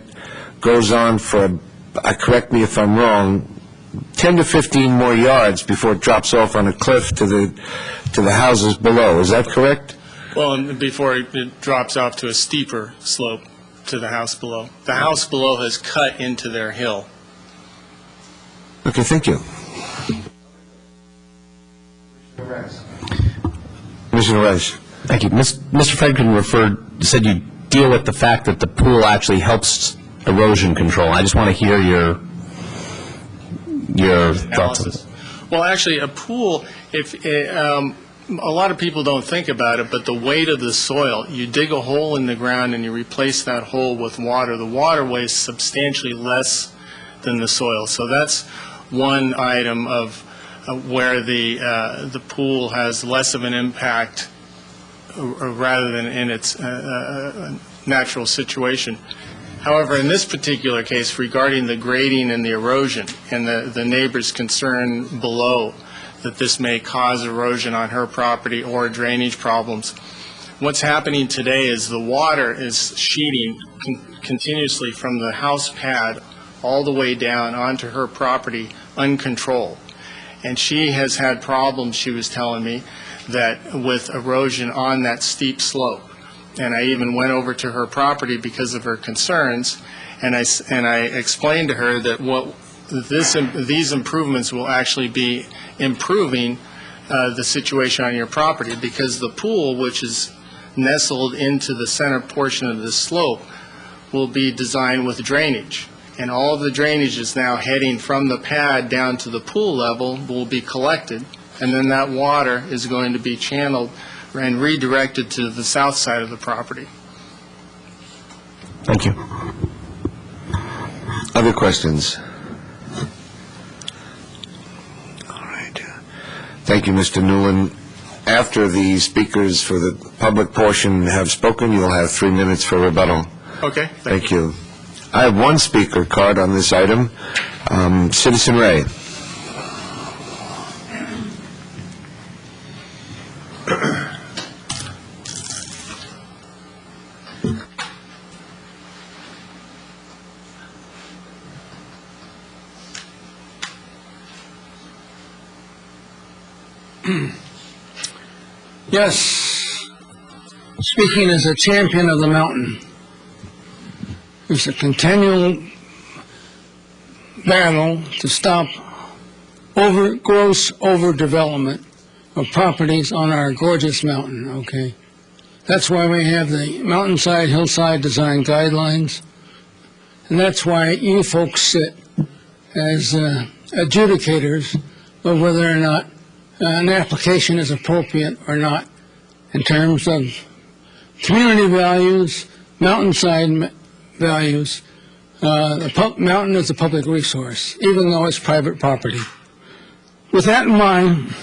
goes on for, correct me if I'm wrong, 10 to 15 more yards before it drops off on a cliff to the houses below. Is that correct? Well, and before it drops off to a steeper slope to the house below. The house below has cut into their hill. Okay, thank you. Commissioner Rice. Thank you. Mr. Fredkin said you deal with the fact that the pool actually helps erosion control. I just want to hear your thoughts on this. Well, actually, a pool, a lot of people don't think about it, but the weight of the soil, you dig a hole in the ground and you replace that hole with water. The water weighs substantially less than the soil. So that's one item of where the pool has less of an impact rather than in its natural situation. However, in this particular case, regarding the grading and the erosion and the neighbor's concern below that this may cause erosion on her property or drainage problems, what's happening today is the water is sheeting continuously from the house pad all the way down onto her property uncontrolled. And she has had problems, she was telling me, that with erosion on that steep slope. And I even went over to her property because of her concerns, and I explained to her that these improvements will actually be improving the situation on your property, because the pool, which is nestled into the center portion of the slope, will be designed with drainage. And all of the drainage is now heading from the pad down to the pool level, will be collected, and then that water is going to be channeled and redirected to the south side of the property. Thank you. Other questions? All right. Thank you, Mr. Newland. After the speakers for the public portion have spoken, you'll have 3 minutes for rebuttal. Okay. Thank you. I have one speaker card on this item. Citizen Ray. Yes, speaking as a champion of the mountain, it's a continual battle to stop gross overdevelopment of properties on our gorgeous mountain, okay? That's why we have the mountainside, hillside design guidelines, and that's why you folks sit as adjudicators of whether or not an application is appropriate or not in terms of community values, mountainside values. The mountain is a public resource, even though it's private property. With that in mind,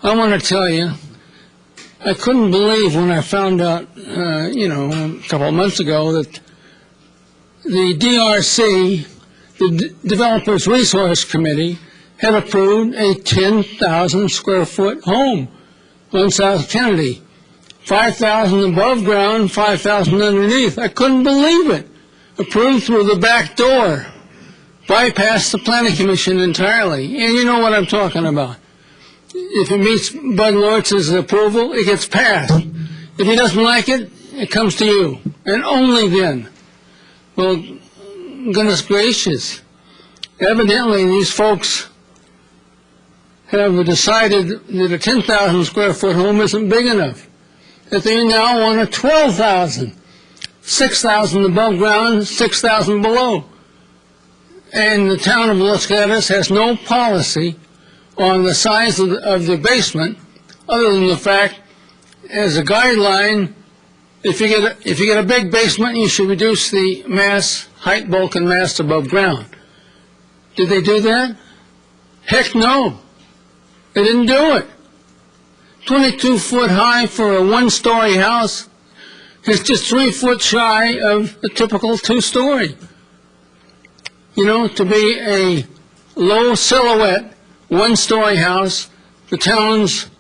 I want to tell you I couldn't believe when I found out, a couple of months ago that the DRC, the Developers Resource Committee, had approved a 10,000 square foot home on South Kennedy. 5,000 above ground, 5,000 underneath. I couldn't believe it. Approved through the back door. Bypassed the planning commission entirely. And you know what I'm talking about. If it meets Bud Lortz's approval, it gets passed. If he doesn't like it, it comes to you. And only then. Well, goodness gracious. Evidently, these folks have decided that a 10,000 square foot home isn't big enough. That they now want a 12,000. 6,000 above ground, 6,000 below. And the town of Los Gatos has no policy on the size of the basement, other than the fact, as a guideline, if you get a big basement, you should reduce the mass, height, bulk, and mass above ground. Did they do that? Heck no. They didn't do it. 22 foot high for a one-story house is just 3 foot shy of the typical two-story. You know, to be a low silhouette, one-story house, the town's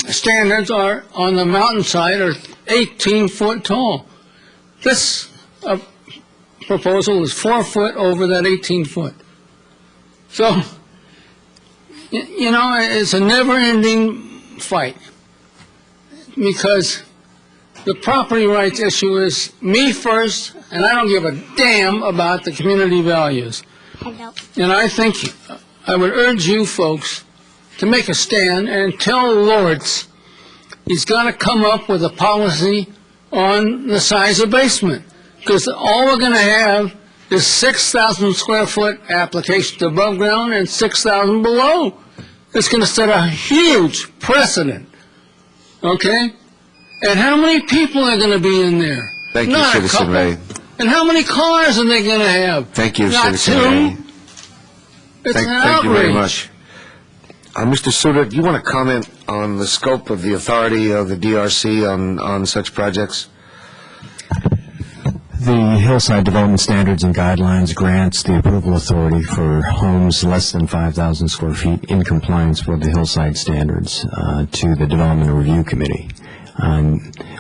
standards are on the mountainside are 18 foot tall. This proposal is 4 foot over that 18 foot. So, you know, it's a never-ending fight because the property rights issue is me first, and I don't give a damn about the community values. And I think I would urge you folks to make a stand and tell Lortz he's got to come up with a policy on the size of basement, because all we're going to have is 6,000 square foot applications above ground and 6,000 below. It's going to set a huge precedent, okay? And how many people are going to be in there? Thank you, Not a Citizen couple. Ray. And how many cars are they going to have? Thank you, Not Citizen two. Ray. It's an Thank you very outrage. much. Mr. Suter, do you want to comment on the scope of the authority of the DRC on such projects? The Hillside Development Standards and Guidelines grants the approval authority for homes less than 5,000 square feet in compliance with the Hillside Standards to the Development Review Committee.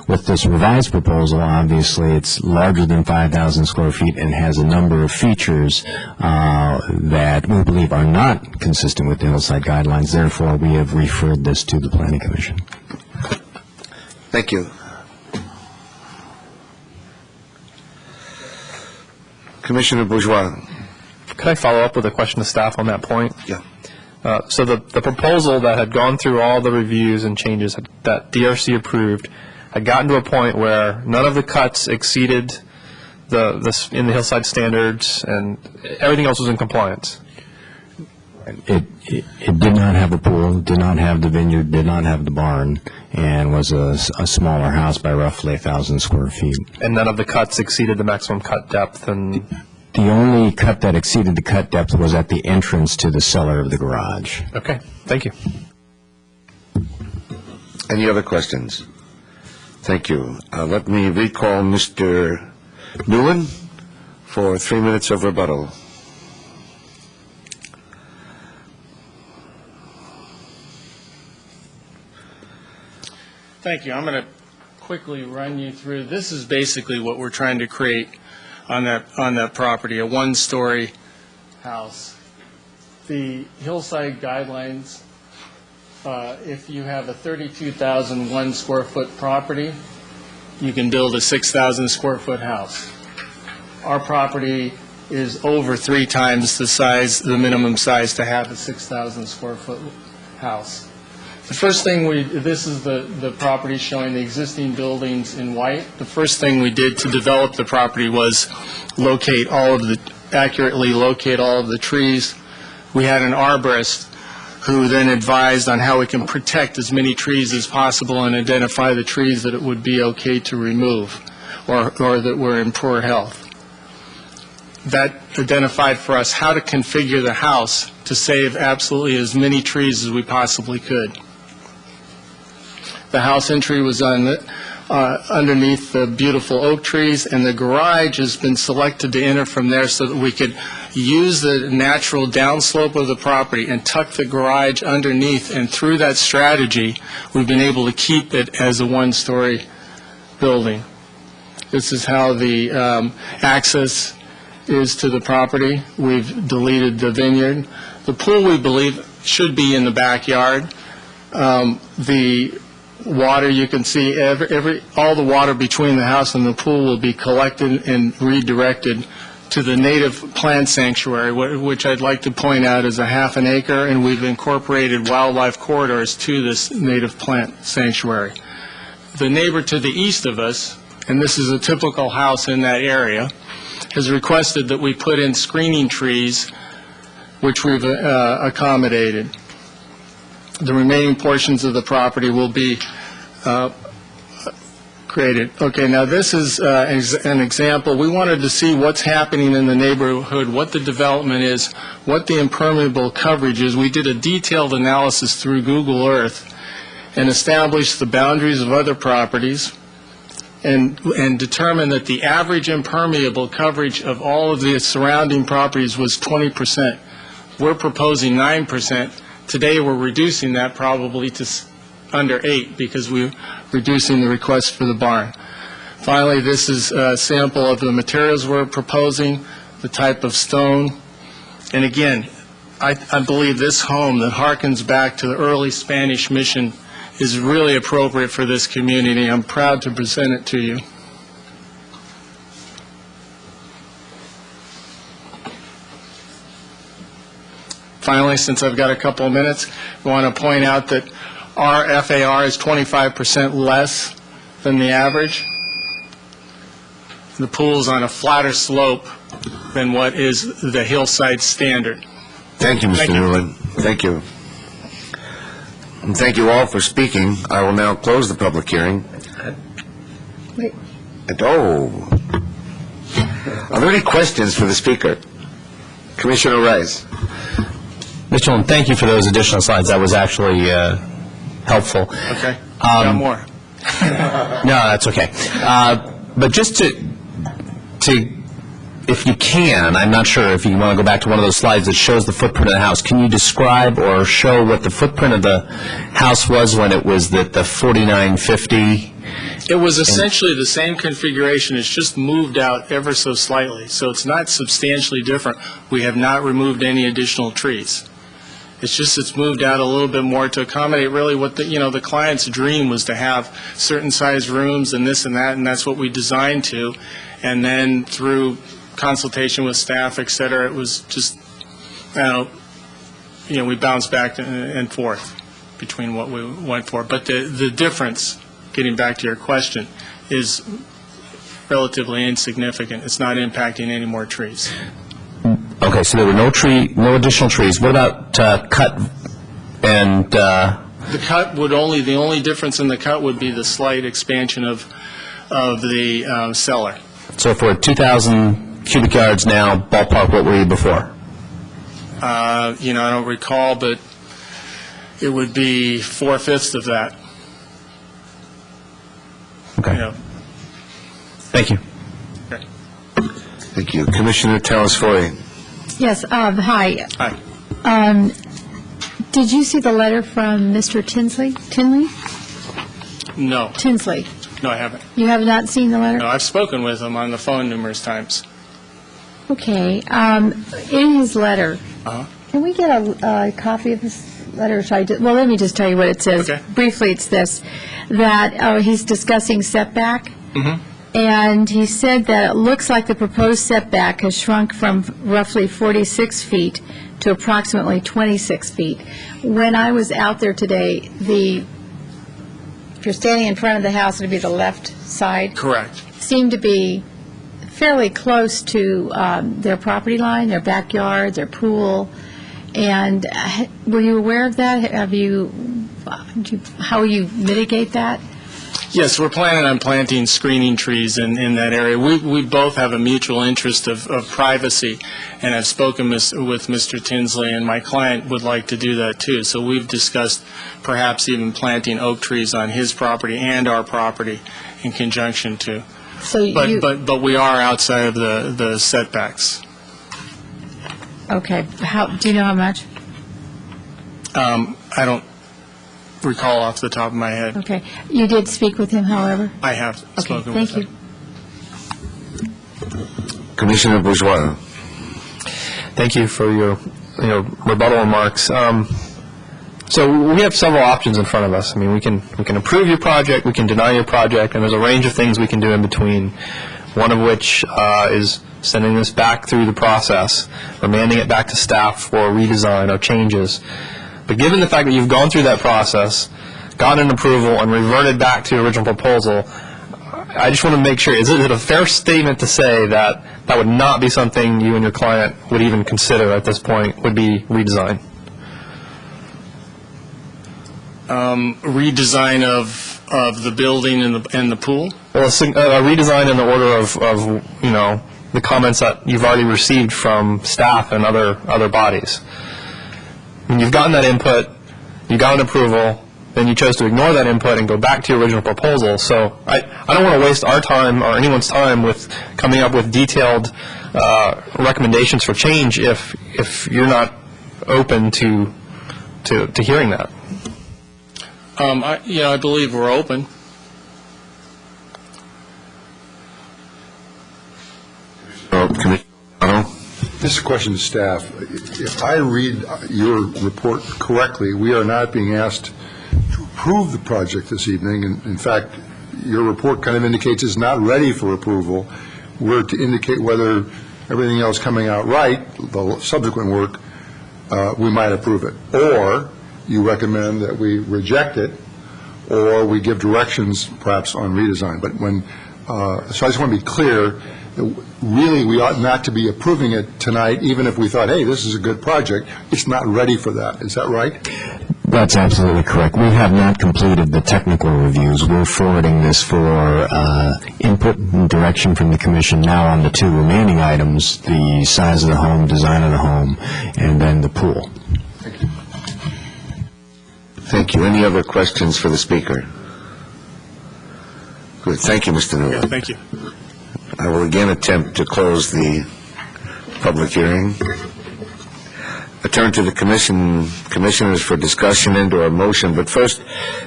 With this revised proposal, obviously, it's larger than 5,000 square feet and has a number of features that we believe are not consistent with the Hillside Guidelines. Therefore, we have referred this to the Planning Commission. Thank you. Commissioner Bourgeois. Could I follow up with a question to staff on that point? Yeah. So the proposal that had gone through all the reviews and changes that DRC approved had gotten to a point where none of the cuts exceeded in the Hillside standards, and everything else was in compliance. It did not have a pool, did not have the vineyard, did not have the barn, and was a smaller house by roughly 1,000 square feet. And none of the cuts exceeded the maximum cut depth. And the only cut that exceeded the cut depth was at the entrance to the cellar of the garage. Okay, thank you. Any other questions? Thank you. Let me recall Mr. Newland for 3 minutes of rebuttal. Thank you. I'm going to quickly run you through. This is basically what we're trying to create on that property, a one-story house. The Hillside Guidelines, if you have a 32,001 square foot property, you can build a 6,000 square foot house. Our property is over 3 times the minimum size to have a 6,000 square foot house. The first thing this is the property showing the existing buildings in white. The first thing we did to develop the property was accurately locate all of the trees. We had an arborist who then advised on how we can protect as many trees as possible and identify the trees that it would be okay to remove or that were in poor health. That identified for us how to configure the house to save absolutely as many trees as we possibly could. The house entry was underneath the beautiful oak trees, and the garage has been selected to enter from there so that we could use the natural downslope of the property and tuck the garage underneath, and through that strategy, we've been able to keep it as a one-story building. This is how the access is to the property. We've deleted the vineyard. The pool, we believe, should be in the backyard. The water, you can see all the water between the house and the pool will be collected and redirected to the native plant sanctuary, which I'd like to point out is a half an acre, and we've incorporated wildlife corridors to this native plant sanctuary. The neighbor to the east of us, and this is a typical house in that area, has requested that we put in screening trees, which we've accommodated. The remaining portions of the property will be created. Okay, now this is an example. We wanted to see what's happening in the neighborhood, what the development is, what the impermeable coverage is. We did a detailed analysis through Google Earth and established the boundaries of other properties and determined that the average impermeable coverage of all of the surrounding properties was 20%. We're proposing 9%. Today, we're reducing that probably to under 8 because we're reducing the request for the barn. Finally, this is a sample of the materials we're proposing, the type of stone. And again, I believe this home that harkens back to the early Spanish mission is really appropriate for this community. I'm proud to present it to you. Finally, since I've got a couple of minutes, I want to point out that our FAR is 25% less than the average. The pool's on a flatter slope than what is the hillside standard. Thank you, Mr. Newland. Thank you. And thank you all for speaking. I will now close the public hearing. Wait. Are there any questions for the speaker? Commissioner Rice. Mr. Newland, thank you for those additional slides. That was actually helpful. Okay. Got more. No, that's okay. But just to, if you can, I'm not sure if you want to go back to one of those slides that shows the footprint of the house. Can you describe or show what the footprint of the house was when it was the 4950? It was essentially the same configuration. It's just moved out ever so slightly. So it's not substantially different. We have not removed any additional trees. It's just it's moved out a little bit more to accommodate really what the client's dream was, to have certain size rooms and this and that, and that's what we designed to. And then through consultation with staff, et cetera, it was just, we bounced back and forth between what we went for. But the difference, getting back to your question, is relatively insignificant. It's not impacting any more trees. Okay, so there were no additional trees. What about cut and? The cut would the only difference in the cut would be the slight expansion of the cellar. So if we're at 2,000 cubic yards now, ballpark, what were you before? I don't recall, but it would be 4/5 of that. Okay. Thank you. Okay. Thank you. Commissioner Telesfori. Yes, hi. Hi. Did you see the letter from Mr. Tinsley? No. Tinsley. No, I haven't. You have not seen the letter? No, I've spoken with him on the phone numerous times. Okay. In his letter, can we get a copy of this letter? Well, let me just tell you what it says. Okay. Briefly, it's this, that he's discussing setback. Mm-hmm. And he said that it looks like the proposed setback has shrunk from roughly 46 feet to approximately 26 feet. When I was out there today, if you're standing in front of the house, it would be the left side. Correct. Seemed to be fairly close to their property line, their backyard, their pool. And were you aware of that? How will you mitigate that? Yes, we're planning on planting screening trees in that area. We both have a mutual interest of privacy, and I've spoken with Mr. Tinsley, and my client would like to do that too. So we've discussed perhaps even planting oak trees on his property and our property in conjunction too. So you... But we are outside of the setbacks. Okay. Do you know how much? I don't recall off the top of my head. Okay. You did speak with him, however? I have Okay, spoken thank with you. him. Commissioner Bourgeois. Thank you for your rebuttal remarks. So we have several options in front of us. I mean, we can approve your project, we can deny your project, and there's a range of things we can do in between, one of which is sending this back through the process, remanding it back to staff for redesign or changes. But given the fact that you've gone through that process, gotten an approval, and reverted back to your original proposal, I just want to make sure, is it a fair statement to say that that would not be something you and your client would even consider at this point, would be redesign? Redesign of the building and the pool? Well, a redesign in the order of the comments that you've already received from staff and other bodies. When you've gotten that input, you got an approval, then you chose to ignore that input and go back to your original proposal. So I don't want to waste our time or anyone's time with coming up with detailed recommendations for change if you're not open to hearing that. I believe we're open. Commissioner O'Donnell. This is a question to staff. If I read your report correctly, we are not being asked to approve the project this evening. In fact, your report kind of indicates it's not ready for approval. We're to indicate whether everything else coming out right, the subsequent work, we might approve it. Or you recommend that we reject it, or we give directions perhaps on redesign. But so I just want to be clear, really we ought not to be approving it tonight, even if we thought, hey, this is a good project. It's not ready for that. Is that right? That's absolutely correct. We have not completed the technical reviews. We're forwarding this for input and direction from the commission now on the two remaining items, the size of the home, design of the home, and then the pool. Thank you. Thank you. Any other questions for the speaker? Good. Thank you, Mr. Newell. Yeah, thank you. I will again attempt to close the public hearing. I turn to the commissioners for discussion and/or a motion, but first,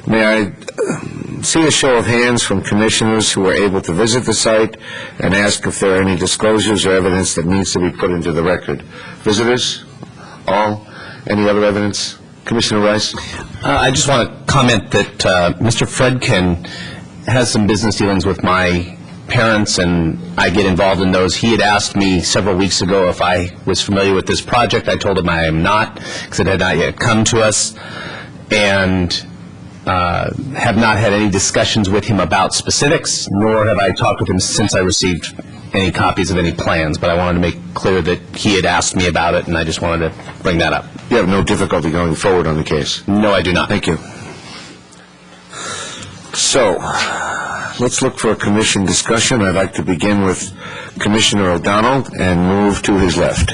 may I see a show of hands from commissioners who were able to visit the site and ask if there are any disclosures or evidence that needs to be put into the record. Visitors? All? Any other evidence? Commissioner Rice? I just want to comment that Mr. Fredkin has some business dealings with my parents, and I get involved in those. He had asked me several weeks ago if I was familiar with this project. I told him I am not, because it had not yet come to us, and have not had any discussions with him about specifics, nor have I talked with him since I received any copies of any plans, but I wanted to make clear that he had asked me about it, and I just wanted to bring that up. You have no difficulty going forward on the case? No, I do not. Thank you. So, let's look for a commission discussion. I'd like to begin with Commissioner O'Donnell and move to his left.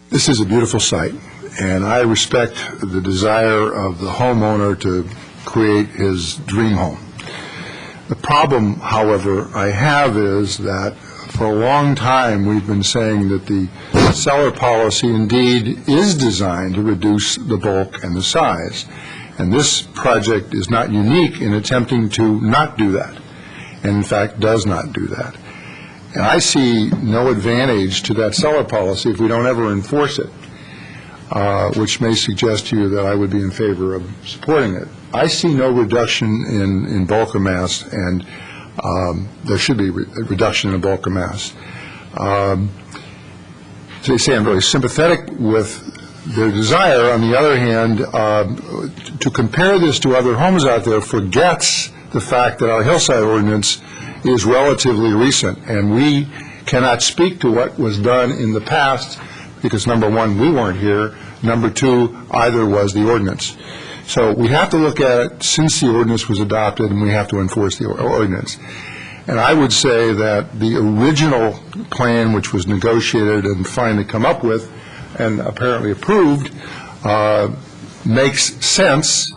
This is a beautiful site, and I respect the desire of the homeowner to create his dream home. The problem, however, I have is that for a long time we've been saying that the seller policy indeed is designed to reduce the bulk and the size. And this project is not unique in attempting to not do that, and in fact does not do that. And I see no advantage to that seller policy if we don't ever enforce it, which may suggest to you that I would be in favor of supporting it. I see no reduction in bulk or mass, and there should be a reduction in bulk or mass. So you say I'm really sympathetic with their desire. On the other hand, to compare this to other homes out there forgets the fact that our hillside ordinance is relatively recent, and we cannot speak to what was done in the past because, number one, we weren't here. Number two, either was the ordinance. So we have to look at it since the ordinance was adopted, and we have to enforce the ordinance. And I would say that the original plan, which was negotiated and finally come up with and apparently approved, makes sense.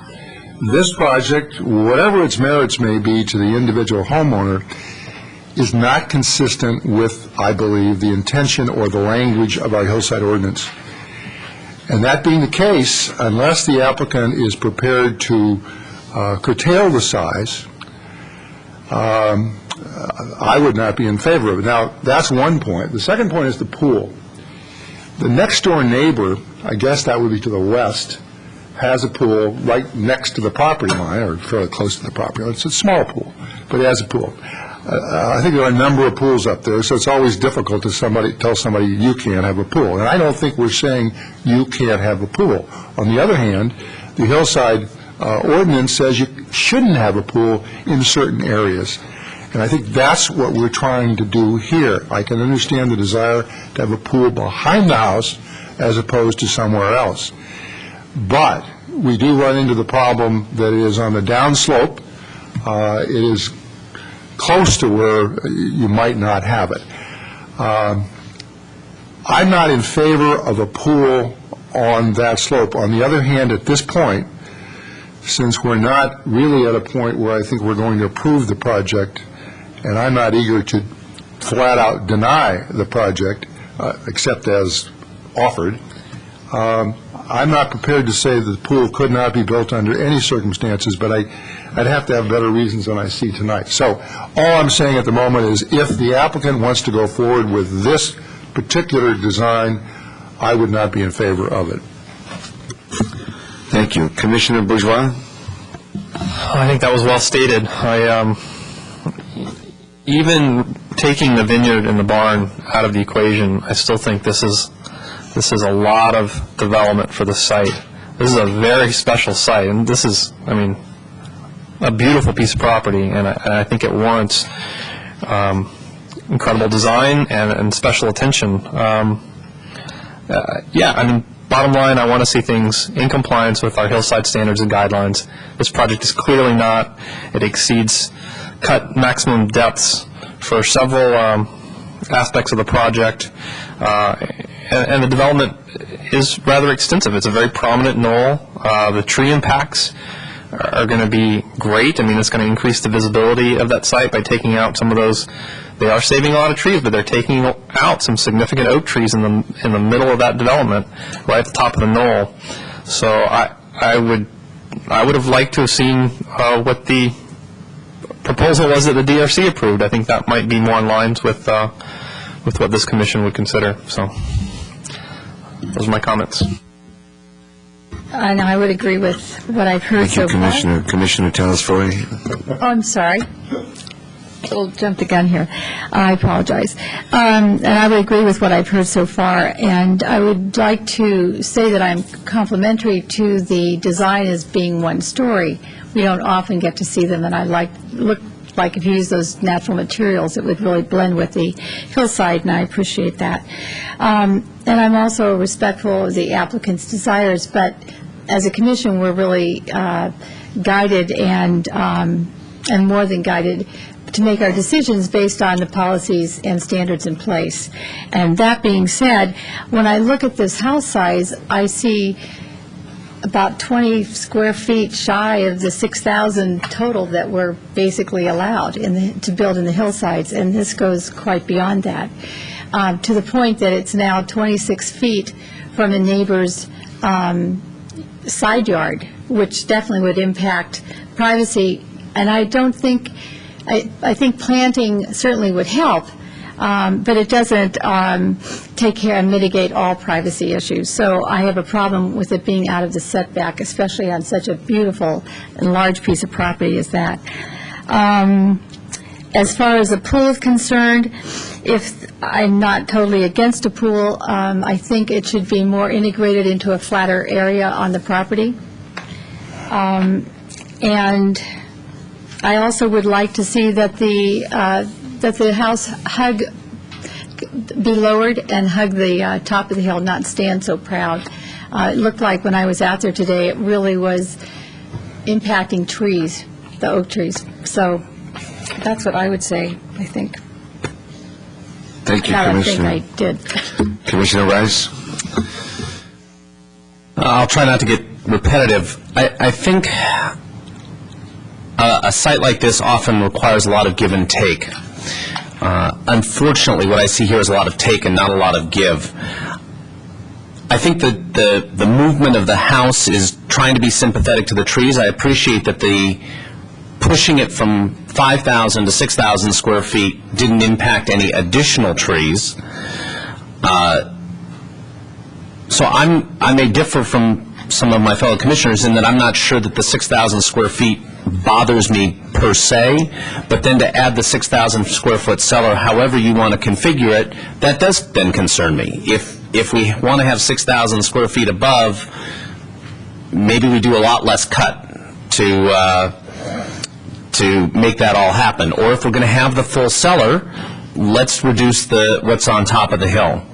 This project, whatever its merits may be to the individual homeowner, is not consistent with, I believe, the intention or the language of our hillside ordinance. And that being the case, unless the applicant is prepared to curtail the size, I would not be in favor of it. Now, that's one point. The second point is the pool. The next-door neighbor, I guess that would be to the west, has a pool right next to the property line, or fairly close to the property line. It's a small pool, but it has a pool. I think there are a number of pools up there, so it's always difficult to tell somebody you can't have a pool. And I don't think we're saying you can't have a pool. On the other hand, the hillside ordinance says you shouldn't have a pool in certain areas. And I think that's what we're trying to do here. I can understand the desire to have a pool behind the house as opposed to somewhere else. But we do run into the problem that it is on the downslope. It is close to where you might not have it. I'm not in favor of a pool on that slope. On the other hand, at this point, since we're not really at a point where I think we're going to approve the project, and I'm not eager to flat out deny the project, except as offered, I'm not prepared to say that the pool could not be built under any circumstances, but I'd have to have better reasons than I see tonight. So all I'm saying at the moment is if the applicant wants to go forward with this particular design, I would not be in favor of it. Thank you. Commissioner Bourgeois? I think that was well stated. Even taking the vineyard and the barn out of the equation, I still think this is a lot of development for the site. This is a very special site, and this is, I mean, a beautiful piece of property, and I think it warrants incredible design and special attention. Yeah, I mean, bottom line, I want to see things in compliance with our hillside standards and guidelines. This project is clearly not. It exceeds cut maximum depths for several aspects of the project, and the development is rather extensive. It's a very prominent knoll. The tree impacts are going to be great. I mean, it's going to increase the visibility of that site by taking out some of those. They are saving a lot of trees, but they're taking out some significant oak trees in the middle of that development, right at the top of the knoll. So I would have liked to have seen what the proposal was that the DRC approved. I think that might be more in line with what this commission would consider. So those are my comments. And I would agree with what I've heard so far. Thank you, Commissioner Telesfori. Oh, I'm sorry. I'll jump the gun here. I apologize. And I would agree with what I've heard so far. And I would like to say that I'm complimentary to the design as being one story. We don't often get to see them, and I look like if you use those natural materials, it would really blend with the hillside, and I appreciate that. And I'm also respectful of the applicant's desires, but as a commission, we're really guided and more than guided to make our decisions based on the policies and standards in place. And that being said, when I look at this house size, I see about 20 square feet shy of the 6,000 total that were basically allowed to build in the hillsides, and this goes quite beyond that, to the point that it's now 26 feet from a neighbor's side yard, which definitely would impact privacy. And I don't think, I think planting certainly would help, but it doesn't take care and mitigate all privacy issues. So I have a problem with it being out of the setback, especially on such a beautiful and large piece of property as that. As far as the pool is concerned, if I'm not totally against a pool, I think it should be more integrated into a flatter area on the property. And I also would like to see that the house be lowered and hug the top of the hill, not stand so proud. It looked like when I was out there today, it really was impacting trees, the oak trees. So that's what I would say, I think. Thank you, That Commissioner. I think I did. Commissioner Rice? I'll try not to get repetitive. I think a site like this often requires a lot of give and take. Unfortunately, what I see here is a lot of take and not a lot of give. I think that the movement of the house is trying to be sympathetic to the trees. I appreciate that the pushing it from 5,000 to 6,000 square feet didn't impact any additional trees. So I may differ from some of my fellow commissioners in that I'm not sure that the 6,000 square feet bothers me per se, but then to add the 6,000 square foot cellar, however you want to configure it, that does then concern me. If we want to have 6,000 square feet above, maybe we do a lot less cut to make that all happen. Or if we're going to have the full cellar, let's reduce what's on top of the hill.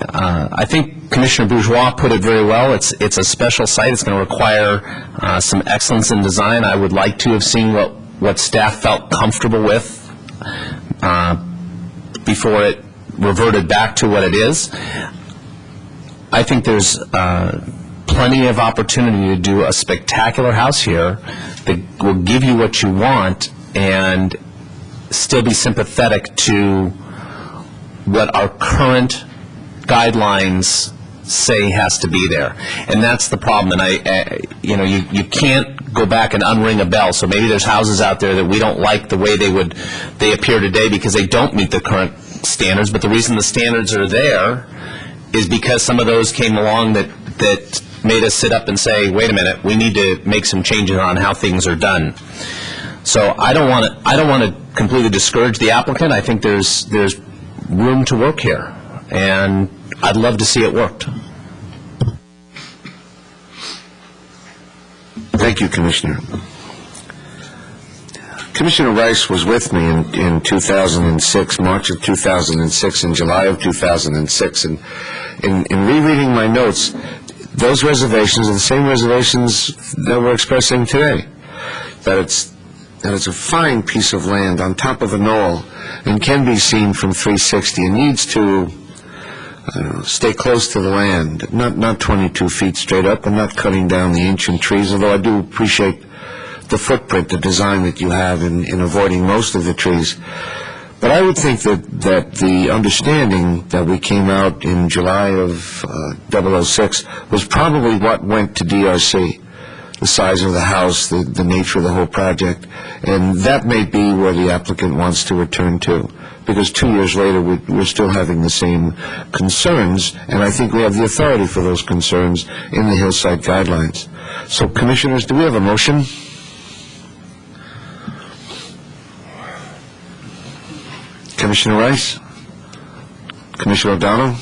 I think Commissioner Bourgeois put it very well. It's a special site. It's going to require some excellence in design. I would like to have seen what staff felt comfortable with before it reverted back to what it is. I think there's plenty of opportunity to do a spectacular house here that will give you what you want and still be sympathetic to what our current guidelines say has to be there. And that's the problem. And you can't go back and unring a bell. So maybe there's houses out there that we don't like the way they appear today because they don't meet the current standards. But the reason the standards are there is because some of those came along that made us sit up and say, wait a minute, we need to make some changes on how things are done. So I don't want to completely discourage the applicant. I think there's room to work here, and I'd love to see it worked. Thank you, Commissioner. Commissioner Rice was with me in 2006, March of 2006, and July of 2006, and in rereading my notes, those reservations are the same reservations that we're expressing today, that it's a fine piece of land on top of a knoll and can be seen from 360 and needs to stay close to the land, not 22 feet straight up and not cutting down the ancient trees, although I do appreciate the footprint, the design that you have in avoiding most of the trees. But I would think that the understanding that we came out in July of 006 was probably what went to DRC, the size of the house, the nature of the whole project, and that may be where the applicant wants to return to, because 2 years later we're still having the same concerns, and I think we have the authority for those concerns in the Hillside Guidelines. So, Commissioners, do we have a motion? Commissioner Rice? Commissioner O'Donnell?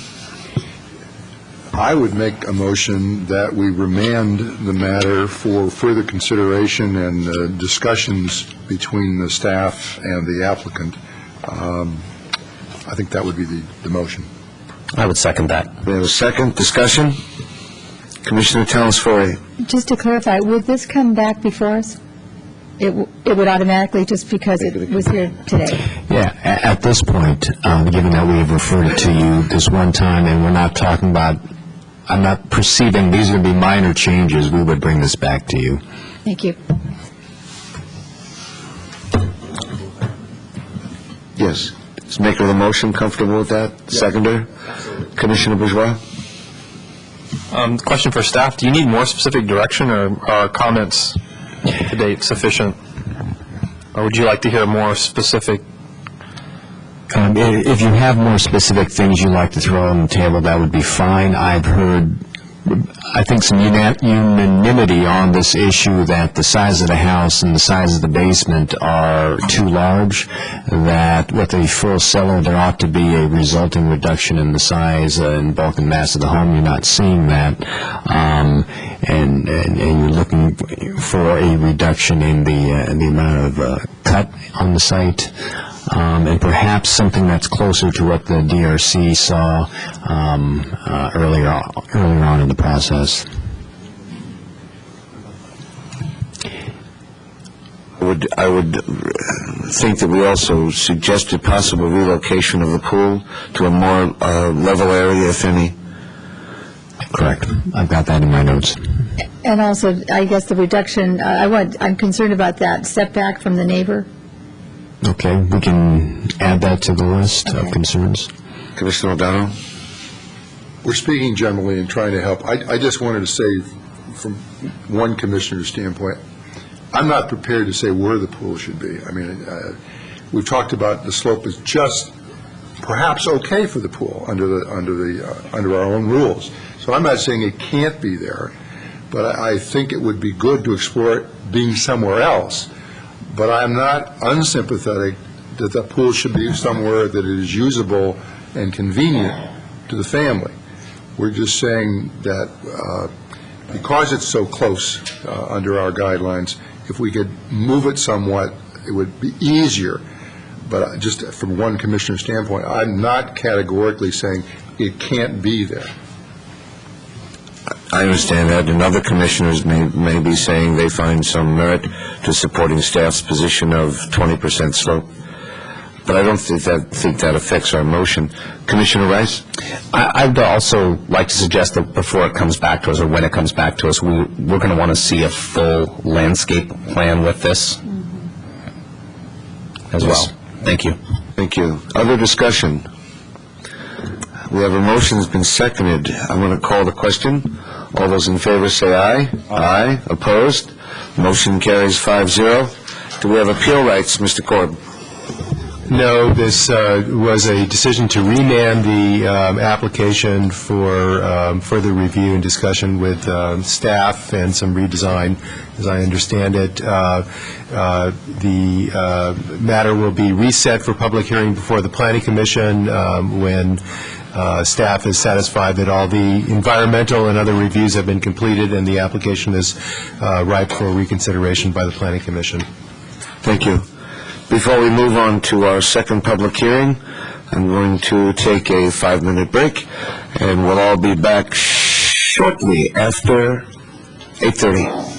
I would make a motion that we remand the matter for further consideration and discussions between the staff and the applicant. I think that would be the motion. I would second that. We have a second. Discussion? Commissioner Telesfori? Just to clarify, would this come back before us? It would automatically, just because it was here today? Yeah, at this point, given that we've referred it to you this one time, and we're not talking about, I'm not perceiving these would be minor changes, we would bring this back to you. Thank you. Yes. Is maker of the motion comfortable with that? Yes. Seconder? Commissioner Bourgeois? Question for staff. Do you need more specific direction, or are comments to date sufficient? Or would you like to hear more specific? If you have more specific things you'd like to throw on the table, that would be fine. I've heard, I think, some unanimity on this issue that the size of the house and the size of the basement are too large, that with a full cellar there ought to be a resulting reduction in the size and bulk and mass of the home. You're not seeing that, and you're looking for a reduction in the amount of cut on the site. And perhaps something that's closer to what the DRC saw earlier on in the process. I would think that we also suggested possible relocation of the pool to a more level area, if any. Correct. I've got that in my notes. And also, I guess the reduction, I'm concerned about that setback from the neighbor. Okay, we can add that to the list of concerns. Commissioner O'Donnell? We're speaking generally and trying to help. I just wanted to say, from one commissioner's standpoint, I'm not prepared to say where the pool should be. I mean, we've talked about the slope is just perhaps okay for the pool under our own rules. So I'm not saying it can't be there, but I think it would be good to explore it being somewhere else. But I'm not unsympathetic that the pool should be somewhere that it is usable and convenient to the family. We're just saying that because it's so close under our guidelines, if we could move it somewhat, it would be easier. But just from one commissioner's standpoint, I'm not categorically saying it can't be there. I understand that, and other commissioners may be saying they find some merit to supporting staff's position of 20% slope. But I don't think that affects our motion. Commissioner Rice? I'd also like to suggest that before it comes back to us, or when it comes back to us, we're going to want to see a full landscape plan with this as well. Thank you. Thank you. Other discussion? We have a motion that's been seconded. I'm going to call the question. All those in favor say aye. Aye. Opposed? Motion carries 5-0. Do we have appeal rights, Mr. Korb? No, this was a decision to remand the application for further review and discussion with staff and some redesign. As I understand it, the matter will be reset for public hearing before the Planning Commission when staff is satisfied that all the environmental and other reviews have been completed and the application is ripe for reconsideration by the Planning Commission. Thank you. Before we move on to our second public hearing, I'm going to take a 5-minute break, and we'll all be back shortly after 8:30.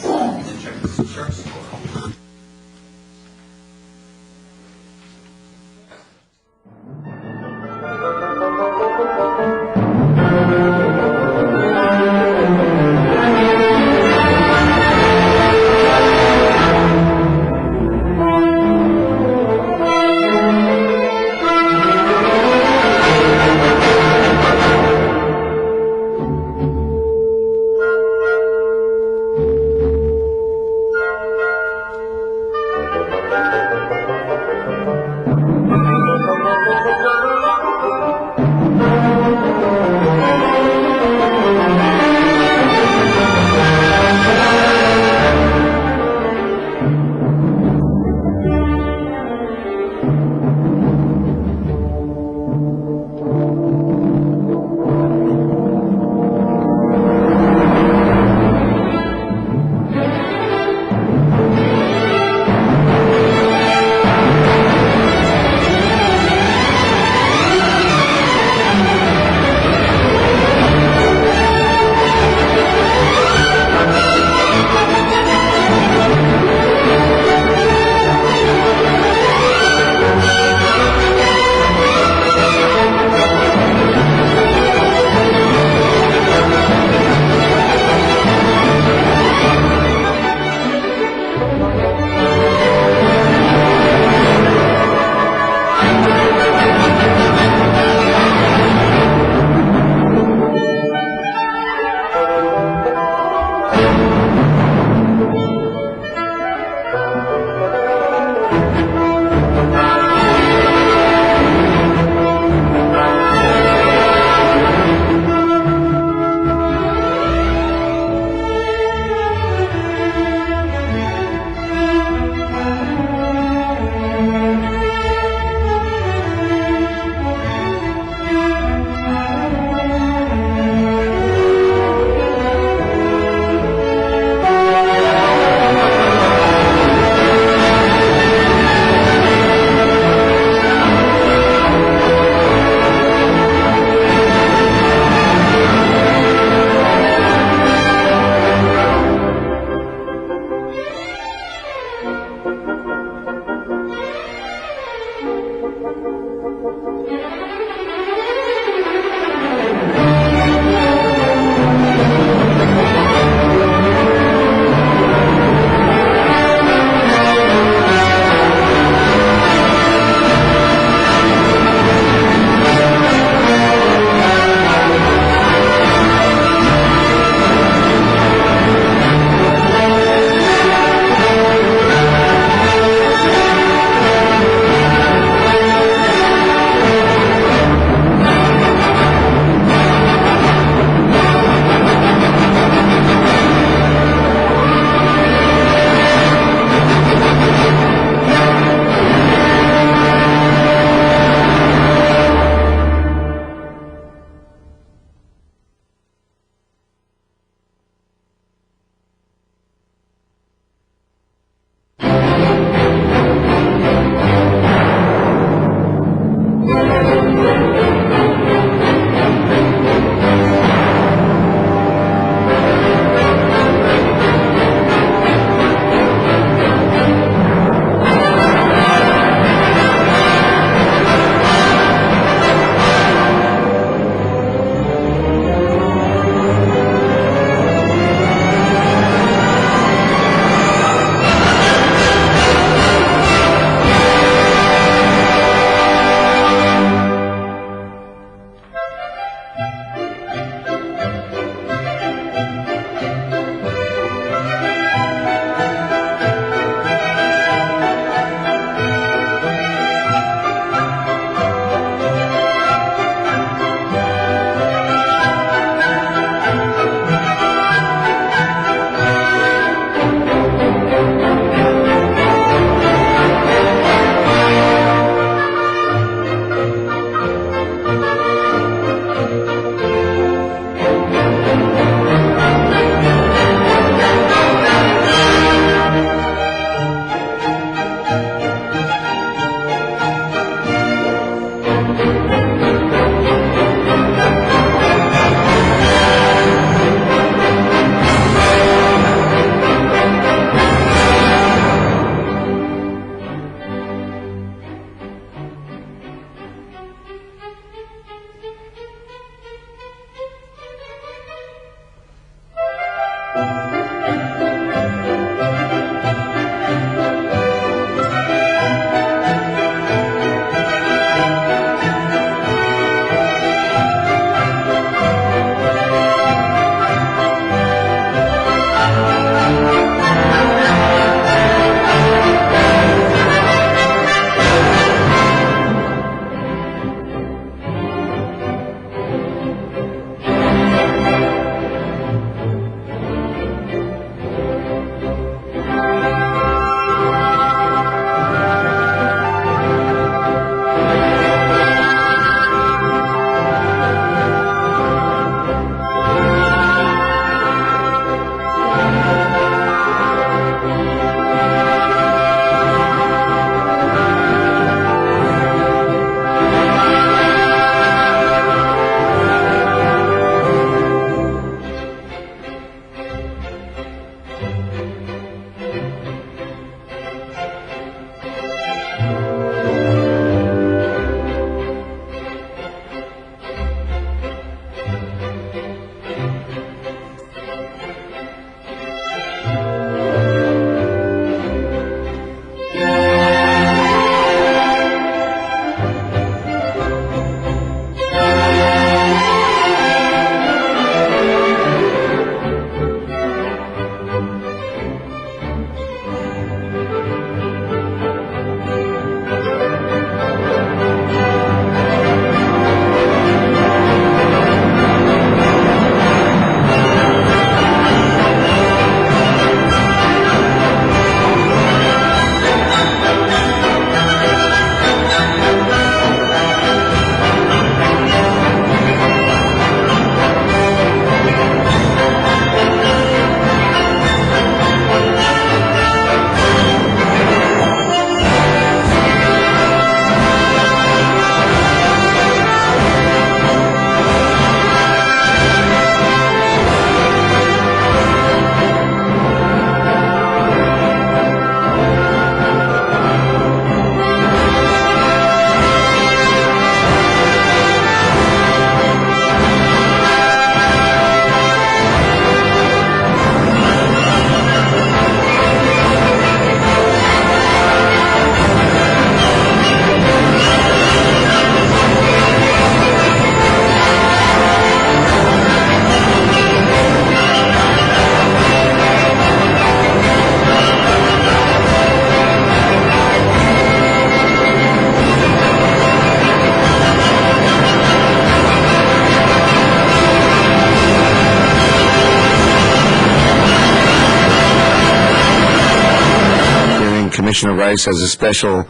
Commissioner Rice has a special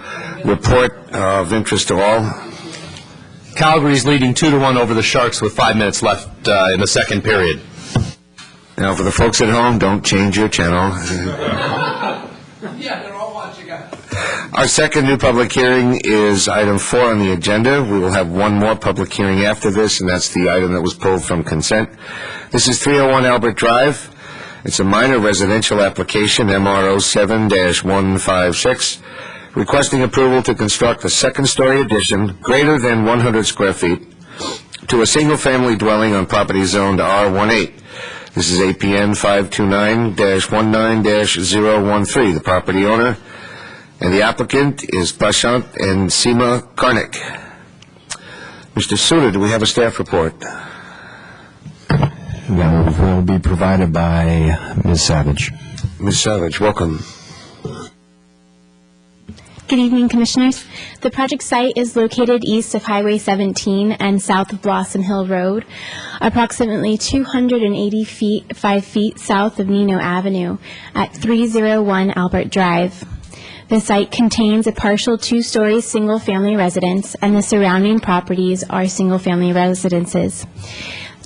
report of interest to all. Calgary's leading 2-1 over the Sharks with 5 minutes left in the second period. Now, for the folks at home, don't change your channel. Yeah, they're all watching us. Our second new public hearing is item 4 on the agenda. We will have one more public hearing after this, and that's the item that was pulled from consent. This is 301 Albert Drive. It's a minor residential application, MRO 7-156, requesting approval to construct a second-story addition greater than 100 square feet to a single-family dwelling on property zoned R18. This is APN 529-19-013. The property owner and the applicant is Prashant and Seema Karnik. Mr. Suda, do we have a staff report? That will be provided by Ms. Savage. Ms. Savage, welcome. Good evening, Commissioners. The project site is located east of Highway 17 and south of Blossom Hill Road, approximately 285 feet south of Nino Avenue at 301 Albert Drive. The site contains a partial 2-story single-family residence, and the surrounding properties are single-family residences.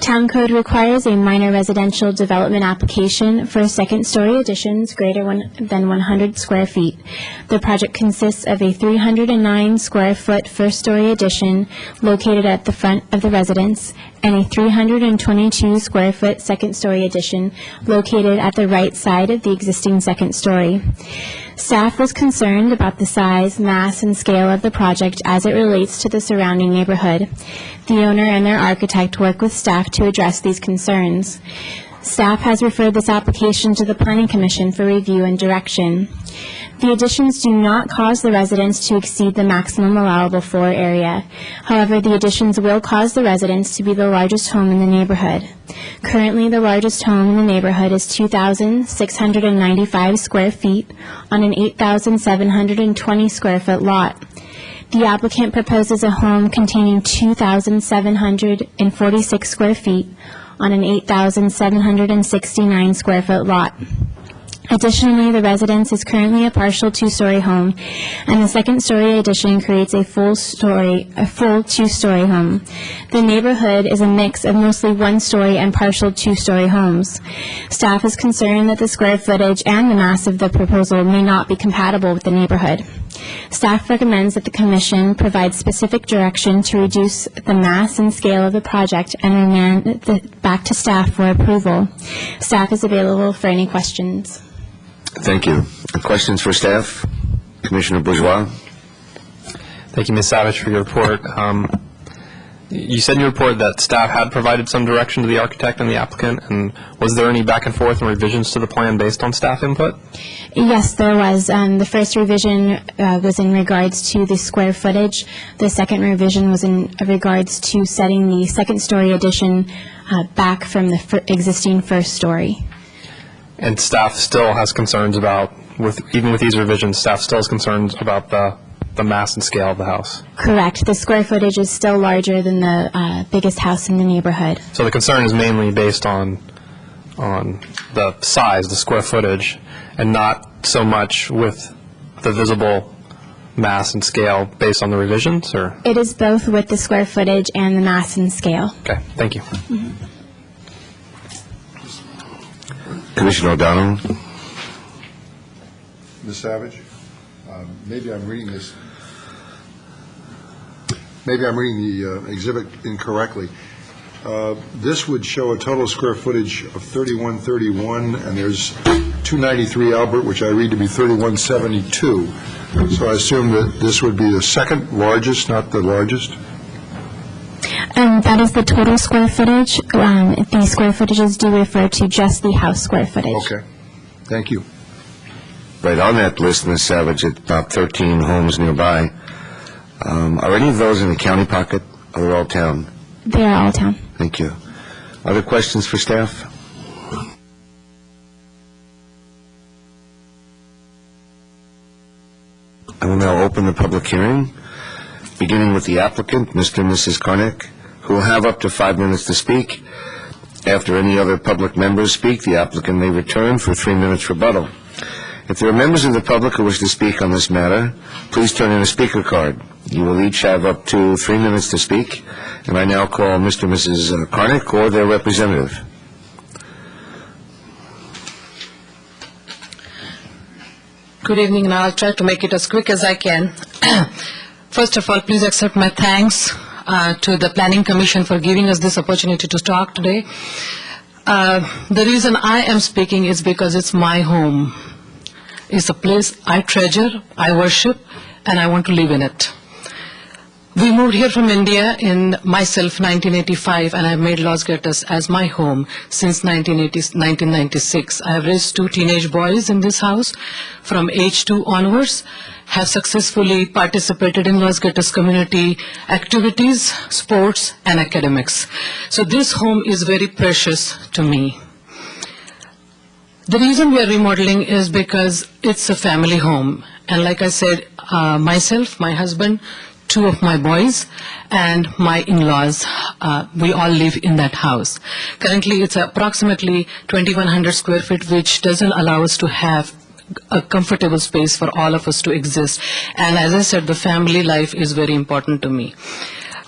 Town Code requires a minor residential development application for second-story additions greater than 100 square feet. The project consists of a 309-square-foot first-story addition located at the front of the residence and a 322-square-foot second-story addition located at the right side of the existing second story. Staff was concerned about the size, mass, and scale of the project as it relates to the surrounding neighborhood. The owner and their architect work with staff to address these concerns. Staff has referred this application to the Planning Commission for review and direction. The additions do not cause the residence to exceed the maximum allowable floor area. However, the additions will cause the residence to be the largest home in the neighborhood. Currently, the largest home in the neighborhood is 2,695 square feet on an 8,720 square foot lot. The applicant proposes a home containing 2,746 square feet on an 8,769 square foot lot. Additionally, the residence is currently a partial 2-story home, and the second-story addition creates a full 2-story home. The neighborhood is a mix of mostly 1-story and partial 2-story homes. Staff is concerned that the square footage and the mass of the proposal may not be compatible with the neighborhood. Staff recommends that the Commission provide specific direction to reduce the mass and scale of the project and remand back to staff for approval. Staff is available for any questions. Thank you. Questions for staff? Commissioner Bourgeois? Thank you, Ms. Savage, for your report. You said in your report that staff had provided some direction to the architect and the applicant, and was there any back and forth and revisions to the plan based on staff input? Yes, there was. The first revision was in regards to the square footage. The second revision was in regards to setting the second-story addition back from the existing first story. And staff still has concerns about, even with these revisions, staff still has concerns about the mass and scale of the house? Correct. The square footage is still larger than the biggest house in the neighborhood. So the concern is mainly based on the size, the square footage, and not so much with the visible mass and scale based on the revisions, or? It is both with the square footage and the mass and scale. Okay, thank you. Mm-hmm. Commissioner O'Donnell? Ms. Savage, maybe I'm reading this, maybe I'm reading the exhibit incorrectly. This would show a total square footage of 3131, and there's 293 Albert, which I read to be 3172. So I assume that this would be the second largest, not the largest? That is the total square footage. The square footages do refer to just the house square footage. Okay. Thank you. Right on that list, Ms. Savage, at about 13 homes nearby. Are any of those in the county pocket, or they're all town? They are all town. Thank you. Other questions for staff? I will now open the public hearing, beginning with the applicant, Mr. and Mrs. Karnik, who will have up to 5 minutes to speak. After any other public members speak, the applicant may return for 3 minutes rebuttal. If there are members of the public who wish to speak on this matter, please turn in a speaker card. You will each have up to 3 minutes to speak, and I now call Mr. and Mrs. Carnick or their representative. Good evening, and I'll try to make it as quick as I can. First of all, please accept my thanks to the Planning Commission for giving us this opportunity to talk today. The reason I am speaking is because it's my home. It's a place I treasure, I worship, and I want to live in it. We moved here from India in myself 1985, and I've made Los Gatos as my home since 1996. I have raised 2 teenage boys in this house from age 2 onwards, have successfully participated in Los Gatos community activities, sports, and academics. So this home is very precious to me. The reason we are remodeling is because it's a family home. And like I said, myself, my husband, 2 of my boys, and my in-laws, we all live in that house. Currently, it's approximately 2,100 square feet, which doesn't allow us to have a comfortable space for all of us to exist. And as I said, the family life is very important to me.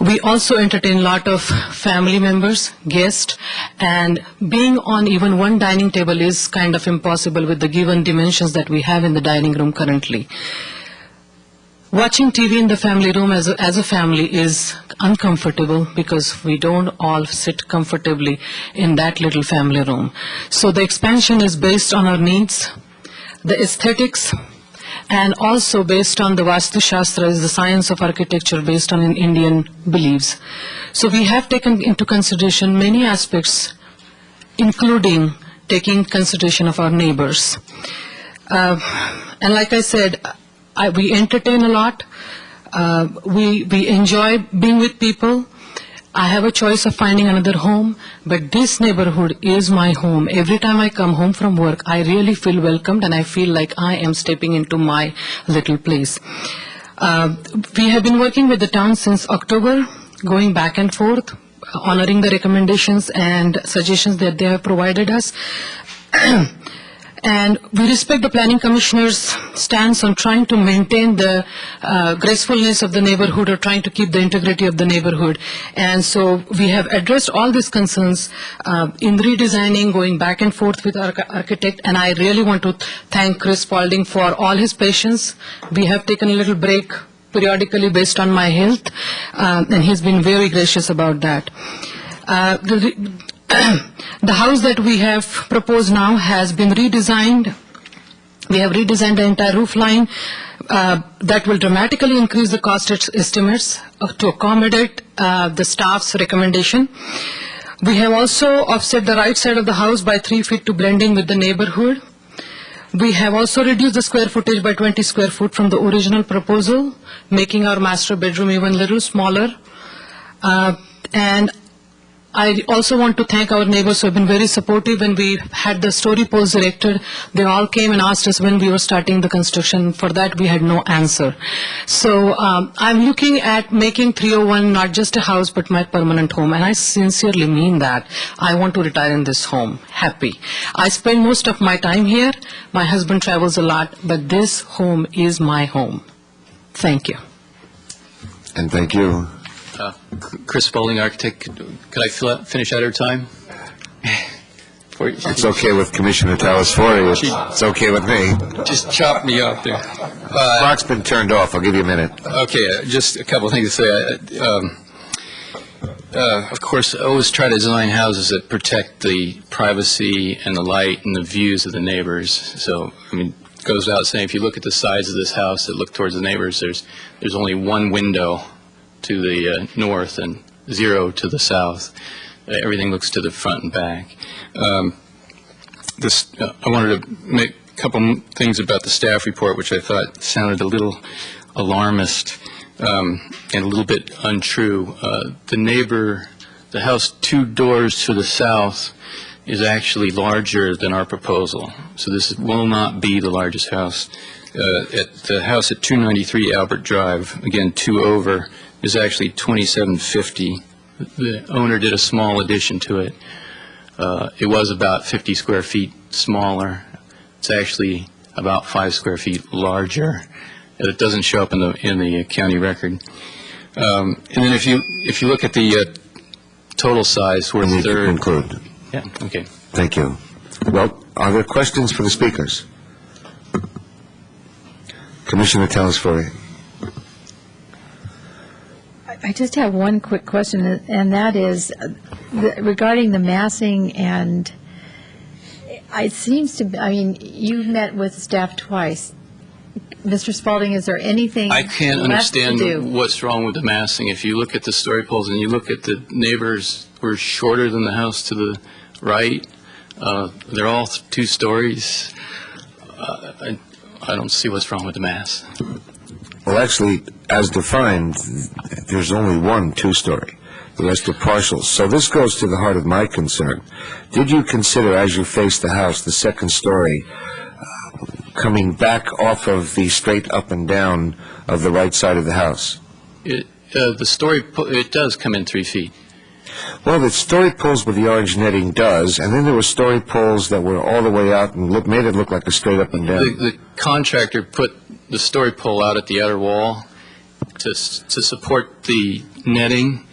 We also entertain a lot of family members, guests, and being on even one dining table is kind of impossible with the given dimensions that we have in the dining room currently. Watching TV in the family room as a family is uncomfortable because we don't all sit comfortably in that little family room. So the expansion is based on our needs, the aesthetics, and also based on the Vastu Shastra, is the science of architecture based on Indian beliefs. So we have taken into consideration many aspects, including taking consideration of our neighbors. And like I said, we entertain a lot. We enjoy being with people. I have a choice of finding another home, but this neighborhood is my home. Every time I come home from work, I really feel welcomed and I feel like I am stepping into my little place. We have been working with the town since October, going back and forth, honoring the recommendations and suggestions that they have provided us. And we respect the Planning Commissioner's stance on trying to maintain the gracefulness of the neighborhood or trying to keep the integrity of the neighborhood. And so we have addressed all these concerns in redesigning, going back and forth with our architect. And I really want to thank Chris Spalding for all his patience. We have taken a little break periodically based on my health, and he's been very gracious about that. The house that we have proposed now has been redesigned. We have redesigned the entire roof line. That will dramatically increase the cost estimates to accommodate the staff's recommendation. We have also offset the right side of the house by 3 feet to blend in with the neighborhood. We have also reduced the square footage by 20 square foot from the original proposal, making our master bedroom even a little smaller. And I also want to thank our neighbors who have been very supportive. When we had the story poles erected, they all came and asked us when we were starting the construction. For that, we had no answer. So I'm looking at making 301 not just a house, but my permanent home. And I sincerely mean that. I want to retire in this home, happy. I spend most of my time here. My husband travels a lot, but this home is my home. Thank you. And thank you. Chris Spalding, architect. Could I finish out our time? It's okay with Commissioner Talasfori. It's okay with me. Just chop me up there. Clock's been turned off. I'll give you a minute. Okay, just a couple of things to say. Of course, I always try to design houses that protect the privacy and the light and the views of the neighbors. So, I mean, it goes without saying, if you look at the size of this house that look towards the neighbors, there's only one window to the north and 0 to the south. Everything looks to the front and back. I wanted to make a couple things about the staff report, which I thought sounded a little alarmist and a little bit untrue. The house 2 doors to the south is actually larger than our proposal. So this will not be the largest house. At the house at 293 Albert Drive, again, 2 over, is actually 2750. The owner did a small addition to it. It was about 50 square feet smaller. It's actually about 5 square feet larger. It doesn't show up in the county record. And then if you look at the total size, we're We need to third. conclude. Yeah, okay. Thank you. Well, are there questions for the speakers? Commissioner Telesfori. I just have one quick question, and that is regarding the massing, and it seems to, you've met with staff twice. Mr. Spalding, is there anything I can't left to understand do? what's wrong with the massing. If you look at the story poles and you look at the neighbors, we're shorter than the house to the right. They're all 2 stories. I don't see what's wrong with the mass. Well, actually, as defined, there's only one 2-story. The rest are partials. So this goes to the heart of my concern. Did you consider, as you face the house, the 2nd story coming back off of the straight up and down of the right side of the house? The story, it does come in 3 feet. Well, the story poles with the orange netting does, and then there were story poles that were all the way out and made it look like a straight up and down. The contractor put the story pole out at the outer wall to support the netting,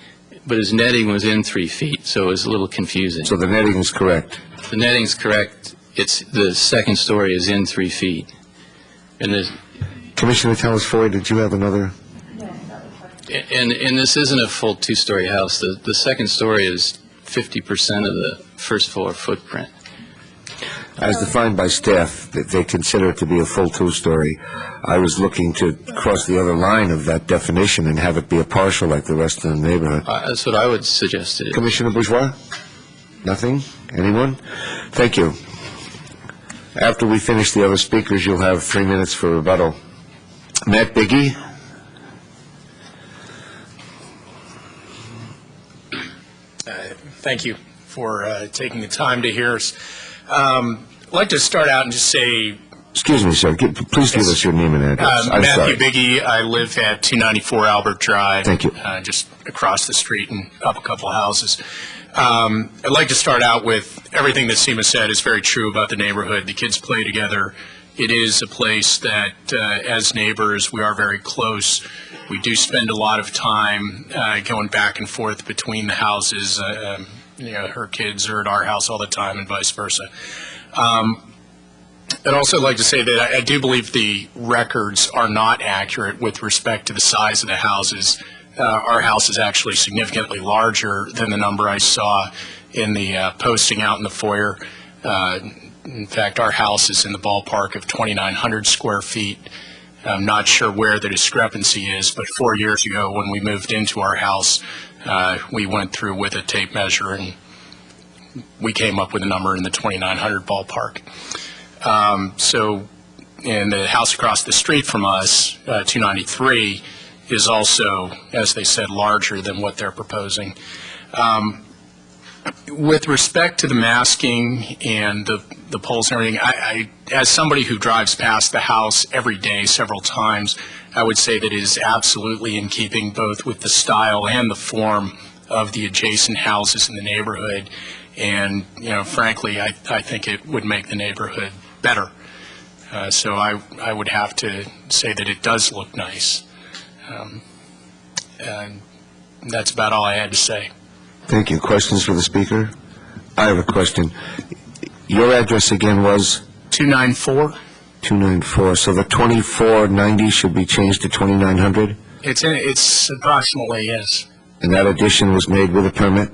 but his netting was in 3 feet, so it was a little confusing. So the netting is correct? The netting's correct. It's the 2nd story is in 3 feet. And Commissioner Telesfori, did you have another? And this isn't a full 2-story house. The 2nd story is 50% of the first floor footprint. As defined by staff, they consider it to be a full 2-story. I was looking to cross the other line of that definition and have it be a partial like the rest of the neighborhood. That's what I would suggest it is. Commissioner Bourgeois? Nothing? Anyone? Thank you. After we finish the other speakers, you'll have 3 minutes for rebuttal. Matt Biggie? Thank you for taking the time to hear us. I'd like to start out and just say... Excuse me, sir. Please give us your name and address. I'm Matthew sorry. Biggie. I live at 294 Albert Drive. Thank you. Just across the street and up a couple houses. I'd like to start out with everything that Seema said is very true about the neighborhood. The kids play together. It is a place that, as neighbors, we are very close. We do spend a lot of time going back and forth between the houses. Her kids are at our house all the time and vice versa. I'd also like to say that I do believe the records are not accurate with respect to the size of the houses. Our house is actually significantly larger than the number I saw in the posting out in the foyer. In fact, our house is in the ballpark of 2,900 square feet. I'm not sure where the discrepancy is, but 4 years ago when we moved into our house, we went through with a tape measure and we came up with a number in the 2,900 ballpark. And the house across the street from us, 293, is also, as they said, larger than what they're proposing. With respect to the masking and the poles and everything, I, as somebody who drives past the house every day several times, I would say that it is absolutely in keeping both with the style and the form of the adjacent houses in the neighborhood. And, frankly, I think it would make the neighborhood better. So I would have to say that it does look nice. And that's about all I had to say. Thank you. Questions for the speaker? I have a question. Your address again was? 294. 294. So the 2490 should be changed to 2900? It's approximately, yes. And that addition was made with a permit?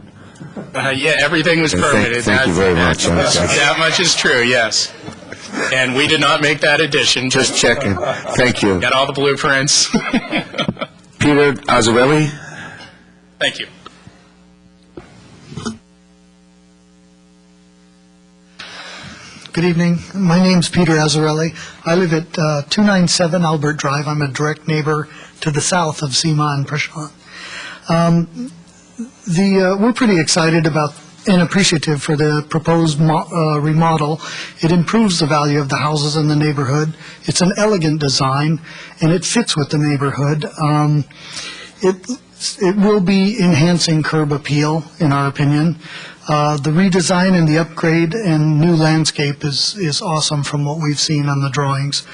Yeah, everything was permitted. Thank you very much. That much is true, yes. And we did not make that addition. Just checking. Thank you. Got all the blueprints. Peter Azzarelli? Thank you. Good evening. My name's Peter Azzarelli. I live at 297 Albert Drive. I'm a direct neighbor to the south of Seema and Prashant. We're pretty excited about and appreciative for the proposed remodel. It improves the value of the houses in the neighborhood. It's an elegant design, and it fits with the neighborhood. it will be enhancing curb appeal, in our opinion. The redesign and the upgrade and new landscape is awesome from what we've seen on the drawings.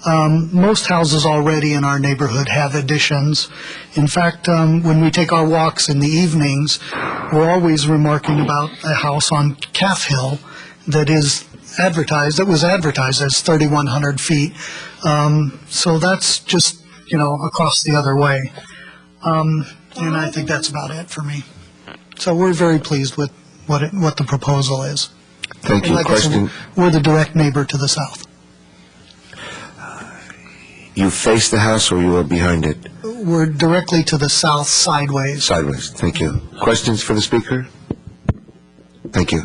Most houses already in our neighborhood have additions. In fact, when we take our walks in the evenings, we're always remarking about a house on Calf Hill that was advertised as 3,100 feet. So that's just, across the other way. And I think that's about it for me. So we're very pleased with what the proposal is. Thank you. Like I said, Question? we're the direct neighbor to the south. You face the house or you are behind it? We're directly to the south, sideways. Sideways. Thank you. Questions for the speaker? Thank you.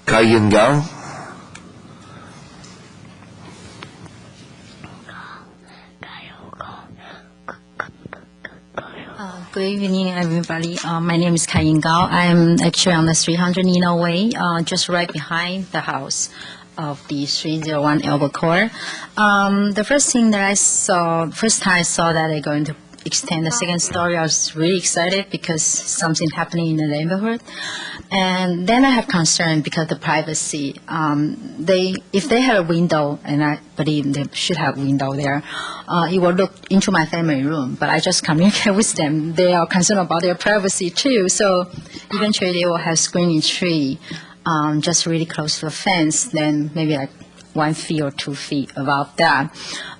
Kayin Gao? Good evening, everybody. My name is Kayin Gao. I'm actually on the 300 Nino Way, just right behind the house of the 301 Albert Court. The first time I saw that they're going to extend the second story, I was really excited because something happening in the neighborhood. And then I have concern because the privacy. If they had a window, and I believe they should have a window there, it will look into my family room. But I just communicate with them. They are concerned about their privacy too. So eventually they will have screening tree just really close to the fence, then maybe like 1 feet or 2 feet above that.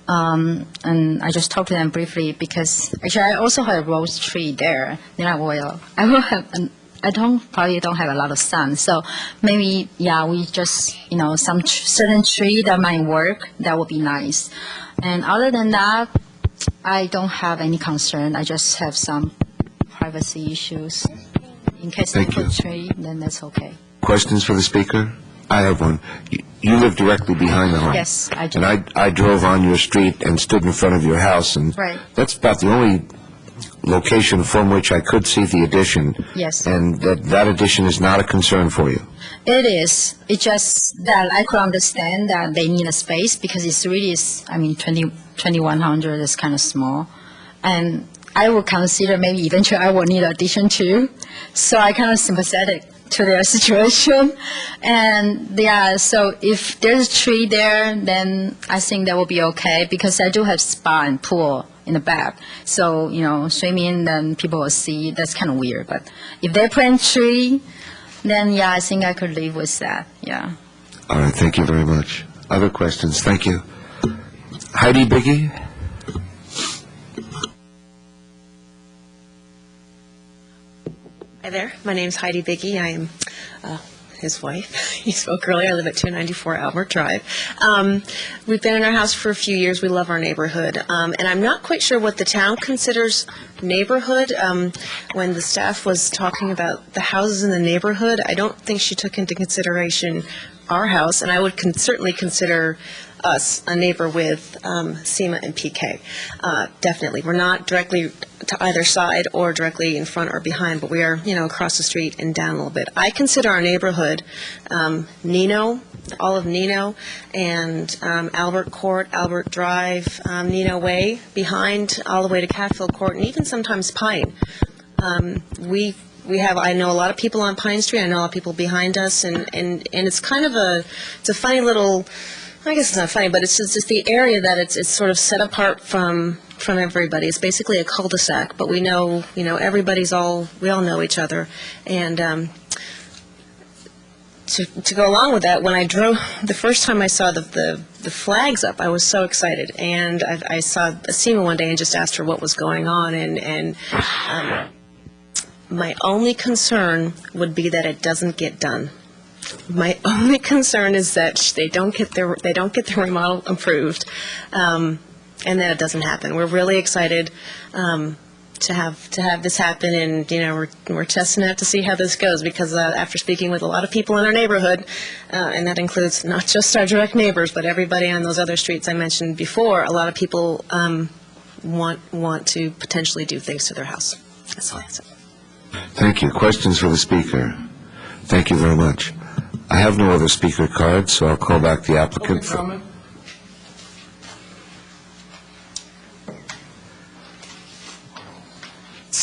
And I just talked to them briefly because actually I also have a rose tree there. Then I will have probably don't have a lot of sun. So maybe, we just, some certain tree that might work, that would be nice. And other than that, I don't have any concern. I just have some privacy issues. In case they put tree, then that's okay. Questions for the speaker? I have one. You live directly behind the home. Yes, I do. And I drove on your street and stood in front of your house, and Right. that's about the only location from which I could see the addition. Yes. And that addition is not a concern for you. It is. It's just that I could understand that they need a space because it's really, 2,100 is kind of small. And I would consider maybe eventually I will need addition too. So I kind of sympathetic to their situation. And so if there's a tree there, then I think that will be okay because I do have spa and pool in the back. So, swimming, then people will see. That's kind of weird. But if they plant tree, then I think I could live with that. Yeah. All right, thank you very much. Other questions? Thank you. Heidi Biggie? Hi there. My name's Heidi Biggie. I am his wife. He spoke earlier. I live at 294 Albert Drive. We've been in our house for a few years. We love our neighborhood. And I'm not quite sure what the town considers neighborhood. When the staff was talking about the houses in the neighborhood, I don't think she took into consideration our house, and I would certainly consider us a neighbor with SEMA and PK. Definitely. We're not directly to either side or directly in front or behind, but we are, across the street and down a little bit. I consider our neighborhood Nino, all of Nino, and Albert Court, Albert Drive, Nino Way, behind all the way to Catfield Court, and even sometimes Pine. I know a lot of people on Pine Street. I know a lot of people behind us, and it's kind of it's a funny little, I guess it's not funny, but it's just the area that it's sort of set apart from everybody. It's basically a cul-de-sac, but we know, we all know each other. And to go along with that, when I drove, the first time I saw the flags up, I was so excited. And I saw SEMA one day and just asked her what was going on, and my only concern would be that it doesn't get done. My only concern is that they don't get their remodel approved, and that it doesn't happen. We're really excited to have this happen, and we're testing it out to see how this goes. Because after speaking with a lot of people in our neighborhood, and that includes not just our direct neighbors, but everybody on those other streets I mentioned before, a lot of people want to potentially do things to their house. That's all I said. Thank you. Questions for the speaker? Thank you very much. I have no other speaker cards, so I'll call back the applicant.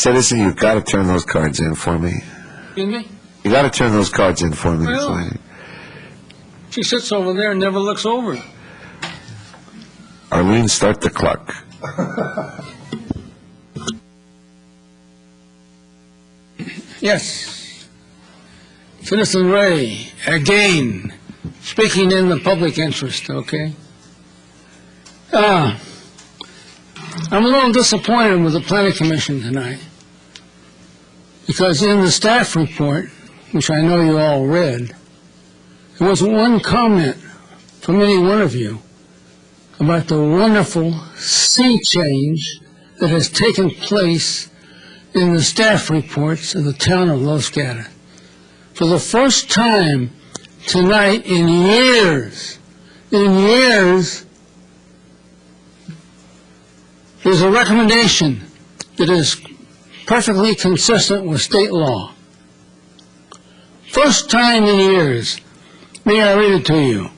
Citizen, you've got to turn those cards in for me. Excuse me? You got to turn those cards in for me. Well, she sits over there and never looks over. Arlene, start the clock. Yes. Citizen Ray, again, speaking in the public interest, okay? I'm a little disappointed with the Planning Commission tonight, because in the staff report, which I know you all read, there was one comment from any one of you about the wonderful sea change that has taken place in the staff reports of the town of Los Gatos. For the first time tonight in years, there's a recommendation that is perfectly consistent with state law. First time in years. May I read it to you?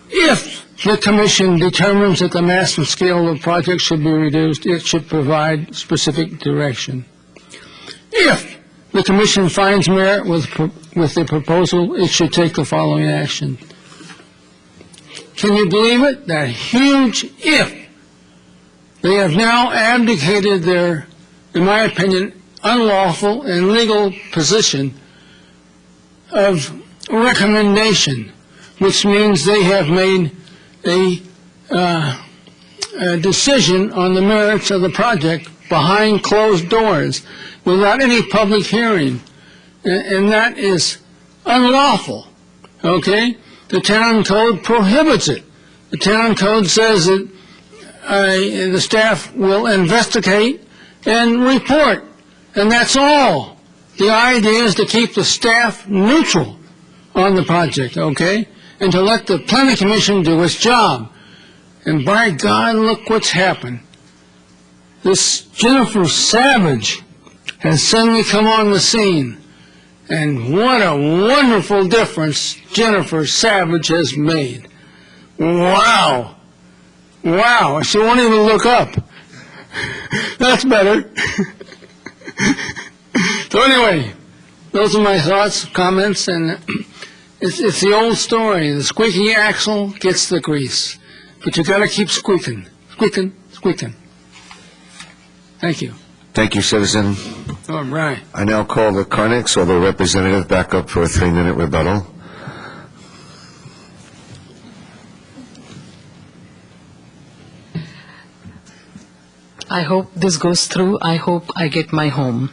If the commission determines that the mass and scale of the project should be reduced, it should provide specific direction. If the commission finds merit with the proposal, it should take the following action. Can you believe it? That huge if. They have now abdicated their, in my opinion, unlawful and legal position of recommendation, which means they have made a decision on the merits of the project behind closed doors without any public hearing, and that is unlawful, okay? The town code prohibits it. The town code says that the staff will investigate and report, and that's all. The idea is to keep the staff neutral on the project, okay? And to let the Planning Commission do its job. And by God, look what's happened. This Jennifer Savage has suddenly come on the scene. And what a wonderful difference Jennifer Savage has made. Wow. Wow, she won't even look up. That's better. So anyway, those are my thoughts, comments, and it's the old story. The squeaky axle gets the grease. But you got to keep squeaking, squeaking, squeaking. Thank you. Thank you, citizen. All right. I now call the Carnix or the representative back up for a 3-minute rebuttal. I hope this goes through. I hope I get my home.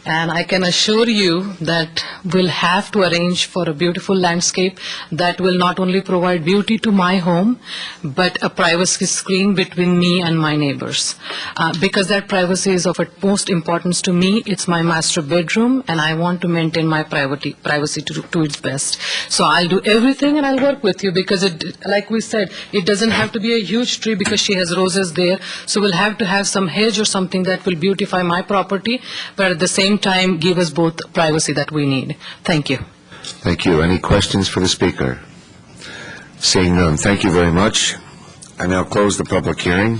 And I can assure you that we'll have to arrange for a beautiful landscape that will not only provide beauty to my home, but a privacy screen between me and my neighbors. Because that privacy is of utmost importance to me. It's my master bedroom, and I want to maintain my privacy to its best. So I'll do everything, and I'll work with you, because, like we said, it doesn't have to be a huge tree because she has roses there. So we'll have to have some hedge or something that will beautify my property, but at the same time give us both privacy that we need. Thank you. Thank you. Any questions for the speaker? Seeing none, thank you very much. I now close the public hearing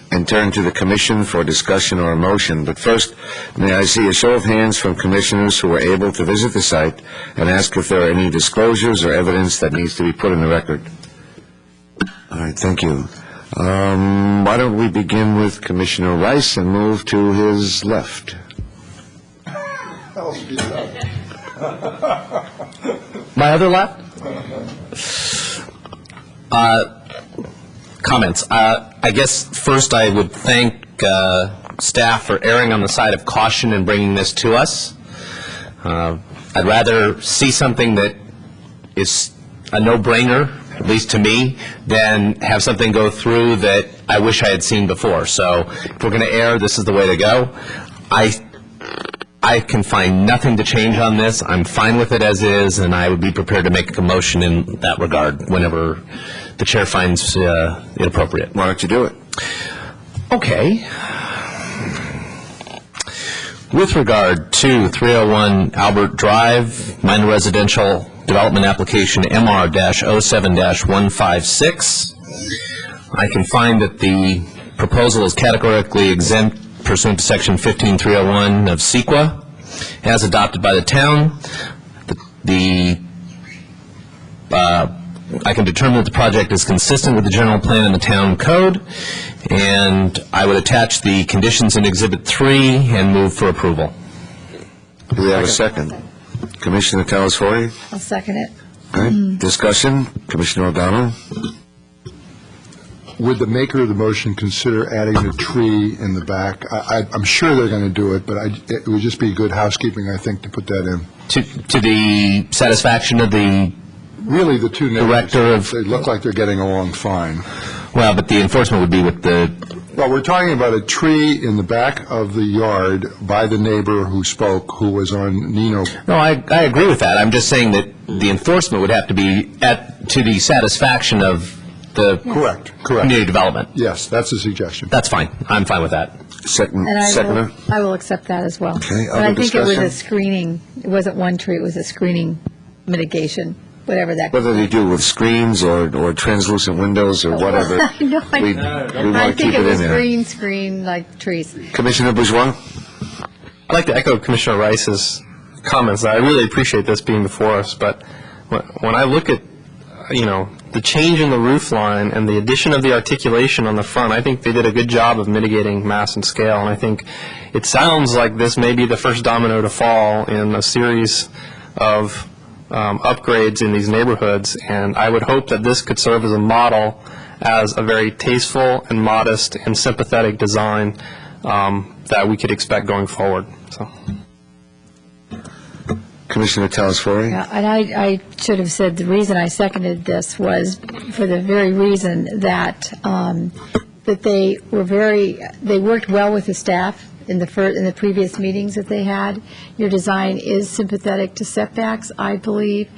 and turn to the commission for discussion or a motion. But first, may I see a show of hands from commissioners who were able to visit the site and ask if there are any disclosures or evidence that needs to be put in the record. All right, thank you. Why don't we begin with Commissioner Rice and move to his left? My other lap? Comments. I guess first I would thank staff for erring on the side of caution and bringing this to us. I'd rather see something that is a no-brainer, at least to me, than have something go through that I wish I had seen before. So if we're going to err, this is the way to go. I can find nothing to change on this. I'm fine with it as is, and I would be prepared to make a motion in that regard whenever the chair finds it appropriate. Why don't you do it? Okay. With regard to 301 Albert Drive, minor residential development application MR-07-156, I can find that the proposal is categorically exempt pursuant to Section 15301 of CEQA, as adopted by the town. I can determine that the project is consistent with the general plan and the town code, and I would attach the conditions in Exhibit 3 and move for approval. Do we have a second? Commissioner Telesfori? I'll second it. Okay. Discussion? Commissioner O'Donnell? Would the maker of the motion consider adding the tree in the back? I'm sure they're going to do it, but it would just be good housekeeping, I think, to put that in. To the satisfaction of the Really, the two neighbors, director of... they look like they're getting along fine. Well, but the enforcement would be with the... Well, we're talking about a tree in the back of the yard by the neighbor who spoke, who was on Nino. No, I agree with that. I'm just saying that the enforcement would have to be to the satisfaction of the Correct. community development. Yes, that's a suggestion. That's fine. I'm fine with that. Seconder? I will accept that as well. Okay, But I other think it was a discussion? screening, it wasn't one tree, it was a screening mitigation, whatever that. Whether they do with screens or translucent windows or whatever, I know, we I want to think keep it it in was there. screen like trees. Commissioner Bourgeois? I'd like to echo Commissioner Rice's comments. I really appreciate this being before us, but when I look at, the change in the roof line and the addition of the articulation on the front, I think they did a good job of mitigating mass and scale, and I think it sounds like this may be the first domino to fall in a series of upgrades in these neighborhoods, and I would hope that this could serve as a model as a very tasteful and modest and sympathetic design that we could expect going forward. So. Commissioner Telesfori? Yeah, and I should have said the reason I seconded this was for the very reason that that they worked well with the staff in the previous meetings that they had. Your design is sympathetic to setbacks, I believe.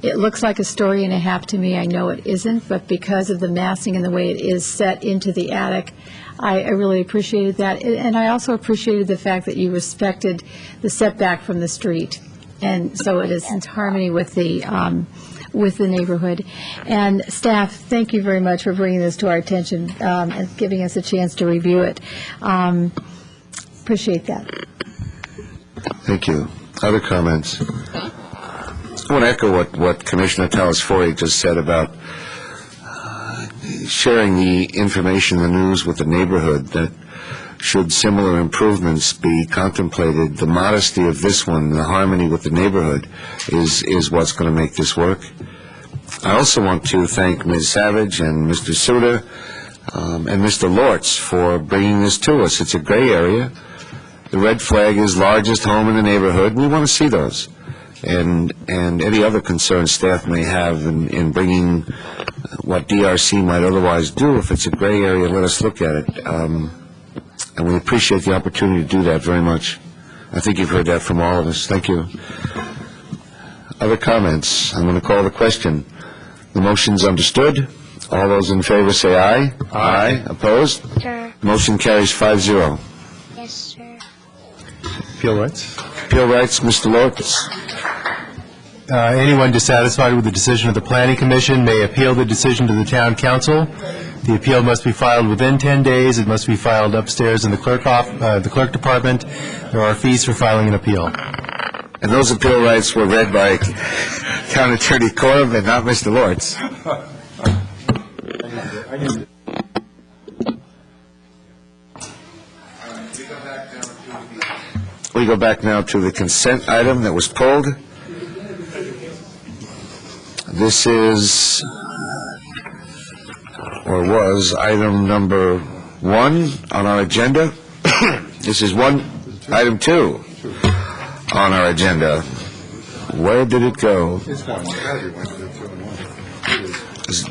It looks like a story and a half to me. I know it isn't, but because of the massing and the way it is set into the attic, I really appreciated that. And I also appreciated the fact that you respected the setback from the street. And so it is in harmony with the neighborhood. And staff, thank you very much for bringing this to our attention and giving us a chance to review it. Appreciate that. Thank you. Other comments? I want to echo what Commissioner Telesfori just said about sharing the information, the news with the neighborhood, that should similar improvements be contemplated, the modesty of this one, the harmony with the neighborhood is what's going to make this work. I also want to thank Ms. Savage and Mr. Suter and Mr. Lortz for bringing this to us. It's a gray area. The red flag is largest home in the neighborhood. We want to see those. And any other concerns staff may have in bringing what DRC might otherwise do. If it's a gray area, let us look at it. And we appreciate the opportunity to do that very much. I think you've heard that from all of us. Thank you. Other comments? I'm going to call the question. The motion's understood. All those in favor say aye. Aye. Opposed? Sure. Motion carries 5-0. Yes, sir. Appeal rights? Appeal rights, Mr. Lortz. Anyone dissatisfied with the decision of the Planning Commission may appeal the decision to the Town Council. The appeal must be filed within 10 days. It must be filed upstairs in the clerk department. There are fees for filing an appeal. And those appeal rights were read by Town Attorney Korb and not Mr. Lortz. We go back now to the consent item that was pulled. This is, or was, item number 1 on our agenda. This is item 2 on our agenda. Where did it go?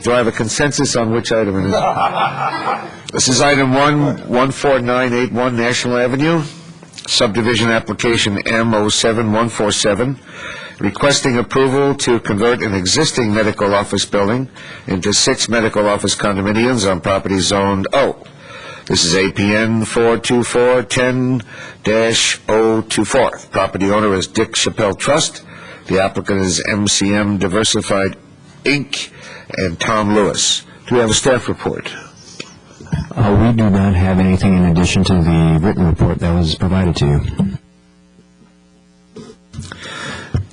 Do I have a consensus on which item it is? This is item 14981 National Avenue, subdivision application M07147, requesting approval to convert an existing medical office building into 6 medical office condominiums on property zoned O. This is APN 42410-024. Property owner is Dick Chappelle Trust. The applicant is MCM Diversified, Inc., and Tom Lewis. Do we have a staff report? We do not have anything in addition to the written report that was provided to you.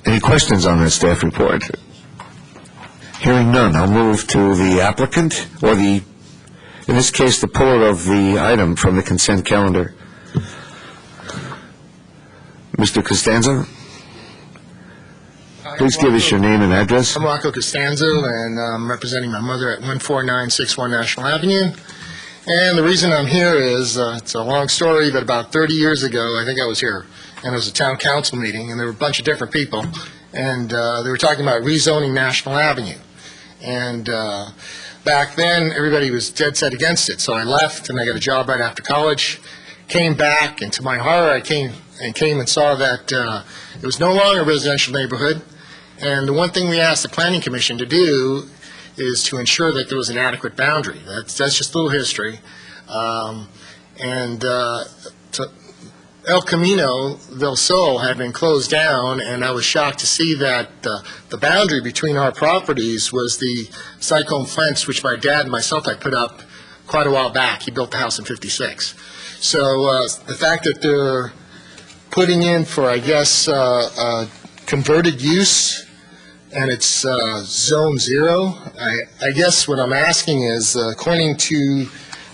Any questions on the staff report? Hearing none, I'll move to the applicant, or in this case, the puller of the item from the consent calendar. Mr. Costanzo? Please give us your name and address. I'm Rocco Costanzo, and I'm representing my mother at 14961 National Avenue. And the reason I'm here is, it's a long story, but about 30 years ago, I think I was here, and it was a town council meeting, and there were a bunch of different people, and they were talking about rezoning National Avenue. And back then, everybody was dead set against it, so I left, and I got a job right after college, came back, and to my horror, I came and saw that it was no longer a residential neighborhood. And the one thing we asked the Planning Commission to do is to ensure that there was an adequate boundary. That's just a little history. El Camino del Sol had been closed down, and I was shocked to see that the boundary between our properties was the cyclone fence, which my dad and myself had put up quite a while back. He built the house in '56. So the fact that they're putting in for, I guess, converted use, and it's zone 0. I guess what I'm asking is, according to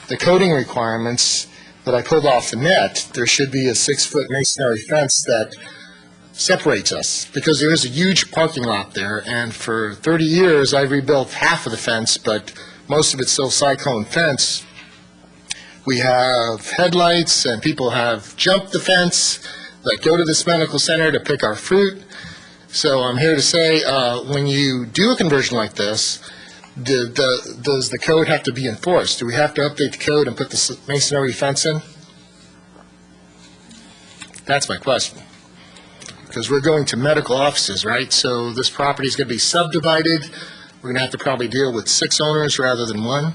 the coding requirements that I pulled off the net, there should be a 6-foot masonry fence that separates us, because there is a huge parking lot there, and for 30 years I've rebuilt half of the fence, but most of it's still cyclone fence. We have headlights, and people have jumped the fence that go to this medical center to pick our fruit. So I'm here to say, when you do a conversion like this, does the code have to be enforced? Do we have to update the code and put the masonry fence in? That's my question. Because we're going to medical offices, right? So this property is going to be subdivided. We're going to have to probably deal with 6 owners rather than 1.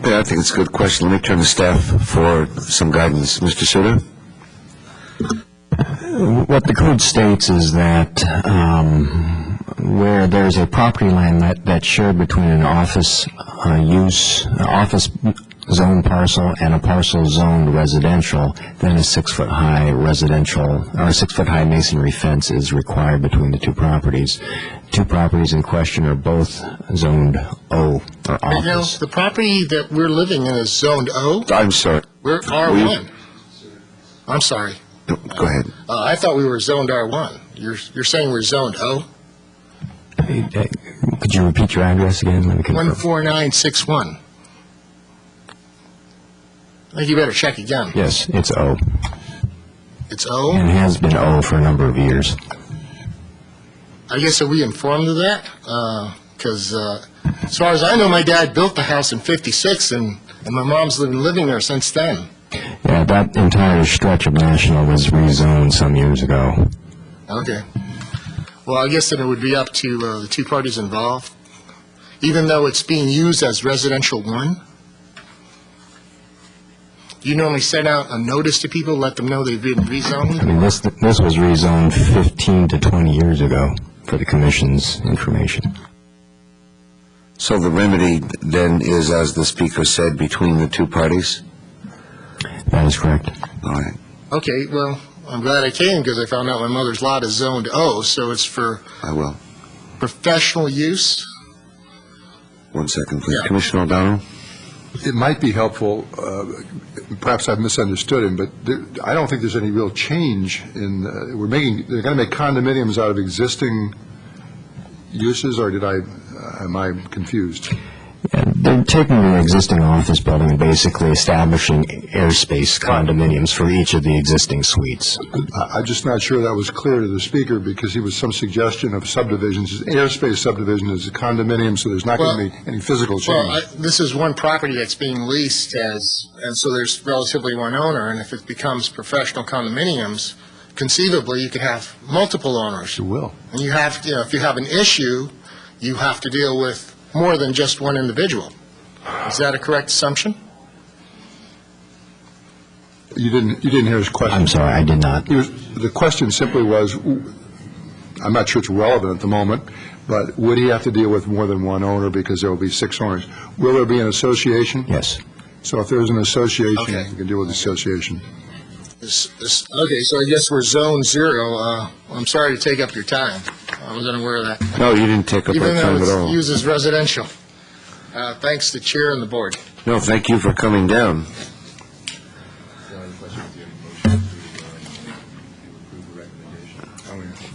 Yeah, I think it's a good question. Let me turn to staff for some guidance. Mr. Suter? What the code states is that where there's a property line that's shared between an office zone parcel and a parcel zoned residential, then a 6-foot-high residential or a 6-foot-high masonry fence is required between the two properties. Two properties in question are both zoned O, or office. Now, the property that we're living in is zoned O? I'm sorry. We're R1. I'm sorry. Go ahead. I thought we were zoned R1. You're saying we're zoned O? Could you repeat your address again? Let me confirm. 14961. I think you better check again. Yes, it's O. It's O? And it has been O for a number of years. I guess, are we informed of that? Because as far as I know, my dad built the house in '56, and my mom's been living there since then. Yeah, that entire stretch of National was rezoned some years ago. Okay. Well, I guess then it would be up to the two parties involved, even though it's being used as residential 1. You normally send out a notice to people, let them know they've been rezoned? I mean, this was rezoned 15 to 20 years ago for the commission's information. So the remedy then is, as the speaker said, between the two parties? That is correct. All right. Okay, well, I'm glad I came because I found out my mother's lot is zoned O, so it's for professional use. 1 second, please. Yeah. Commissioner O'Donnell? It might be helpful, perhaps I've misunderstood him, but I don't think there's any real change in, they're going to make condominiums out of existing uses, or am I confused? Yeah, they're taking the existing office building and basically establishing airspace condominiums for each of the existing suites. I'm just not sure that was clear to the speaker, because he was some suggestion of subdivisions. Airspace subdivision is a condominium, so there's not going to be any physical change. Well, this is one property that's being leased and so there's relatively one owner, and if it becomes professional condominiums, conceivably you could have multiple owners. You will. And you have, if you have an issue, you have to deal with more than just one individual. Is that a correct assumption? You didn't hear his question. I'm sorry, I did not. The question simply was, I'm not sure it's relevant at the moment, but would he have to deal with more than one owner because there will be 6 owners? Will there be an association? Yes. So if there's an association, Okay. you can deal with the association. Okay, so I guess we're zone 0. I'm sorry to take up your time. I wasn't aware of that. No, you didn't take up our Even though time at it's all. used as residential. Thanks to Chair and the Board. No, thank you for coming down.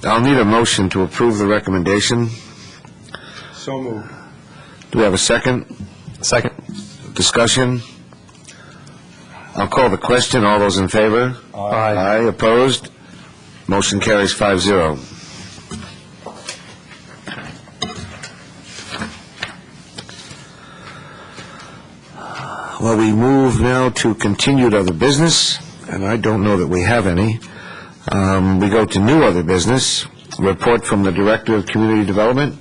I'll need a motion to approve the recommendation. So moved. Do we have a second? Second. Discussion? I'll call the question. All those in favor? Aye. Aye, opposed? Motion carries 5-0. Well, we move now to continued other business, and I don't know that we have any. We go to new other business, report from the Director of Community Development.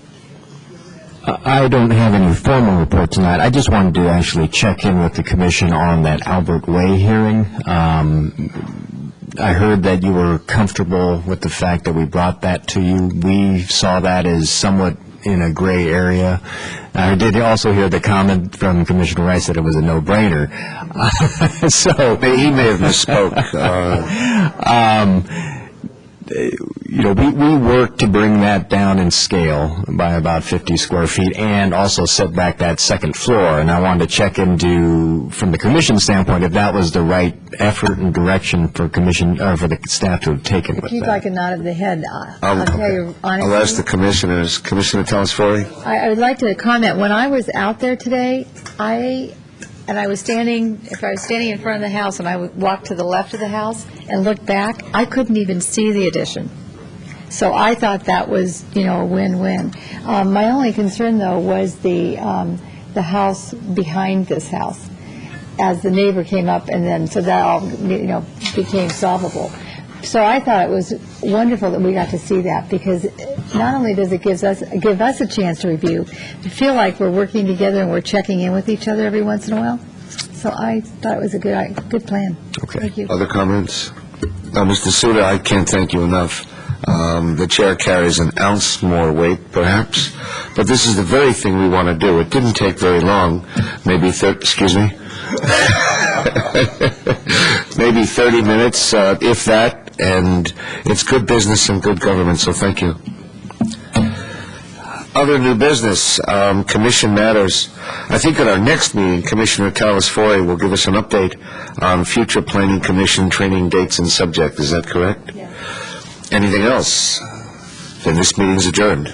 I don't have any formal report tonight. I just wanted to actually check in with the commission on that Albert Way hearing. I heard that you were comfortable with the fact that we brought that to you. We saw that as somewhat in a gray area. I did also hear the comment from Commissioner Rice that it was a no-brainer. So He may have misspoke. We worked to bring that down in scale by about 50 square feet and also set back that second floor. And I wanted to check into, from the commission standpoint, if that was the right effort and direction for for the staff to have taken with If you'd that. like a nod of the head, I'll tell you honestly. I'll ask the commissioners. Commissioner Telesfori? I would like to comment, when I was out there today, if I was standing in front of the house and I would walk to the left of the house and look back, I couldn't even see the addition. So I thought that was, a win-win. My only concern, though, was the house behind this house, as the neighbor came up, and then, so that all, became solvable. So I thought it was wonderful that we got to see that, because not only does it give us a chance to review, to feel like we're working together and we're checking in with each other every once in a while. So I thought it was a good plan. Okay. Thank you. Other comments? Mr. Suda, I can't thank you enough. The chair carries an ounce more weight, perhaps, but this is the very thing we want to do. It didn't take very long, maybe 30 minutes, if that, and it's good business and good government, so thank you. Other new business, commission matters. I think at our next meeting, Commissioner Telesfori will give us an update on future planning commission training dates and subject. Is that correct? Yes. Anything else? Then this meeting is adjourned.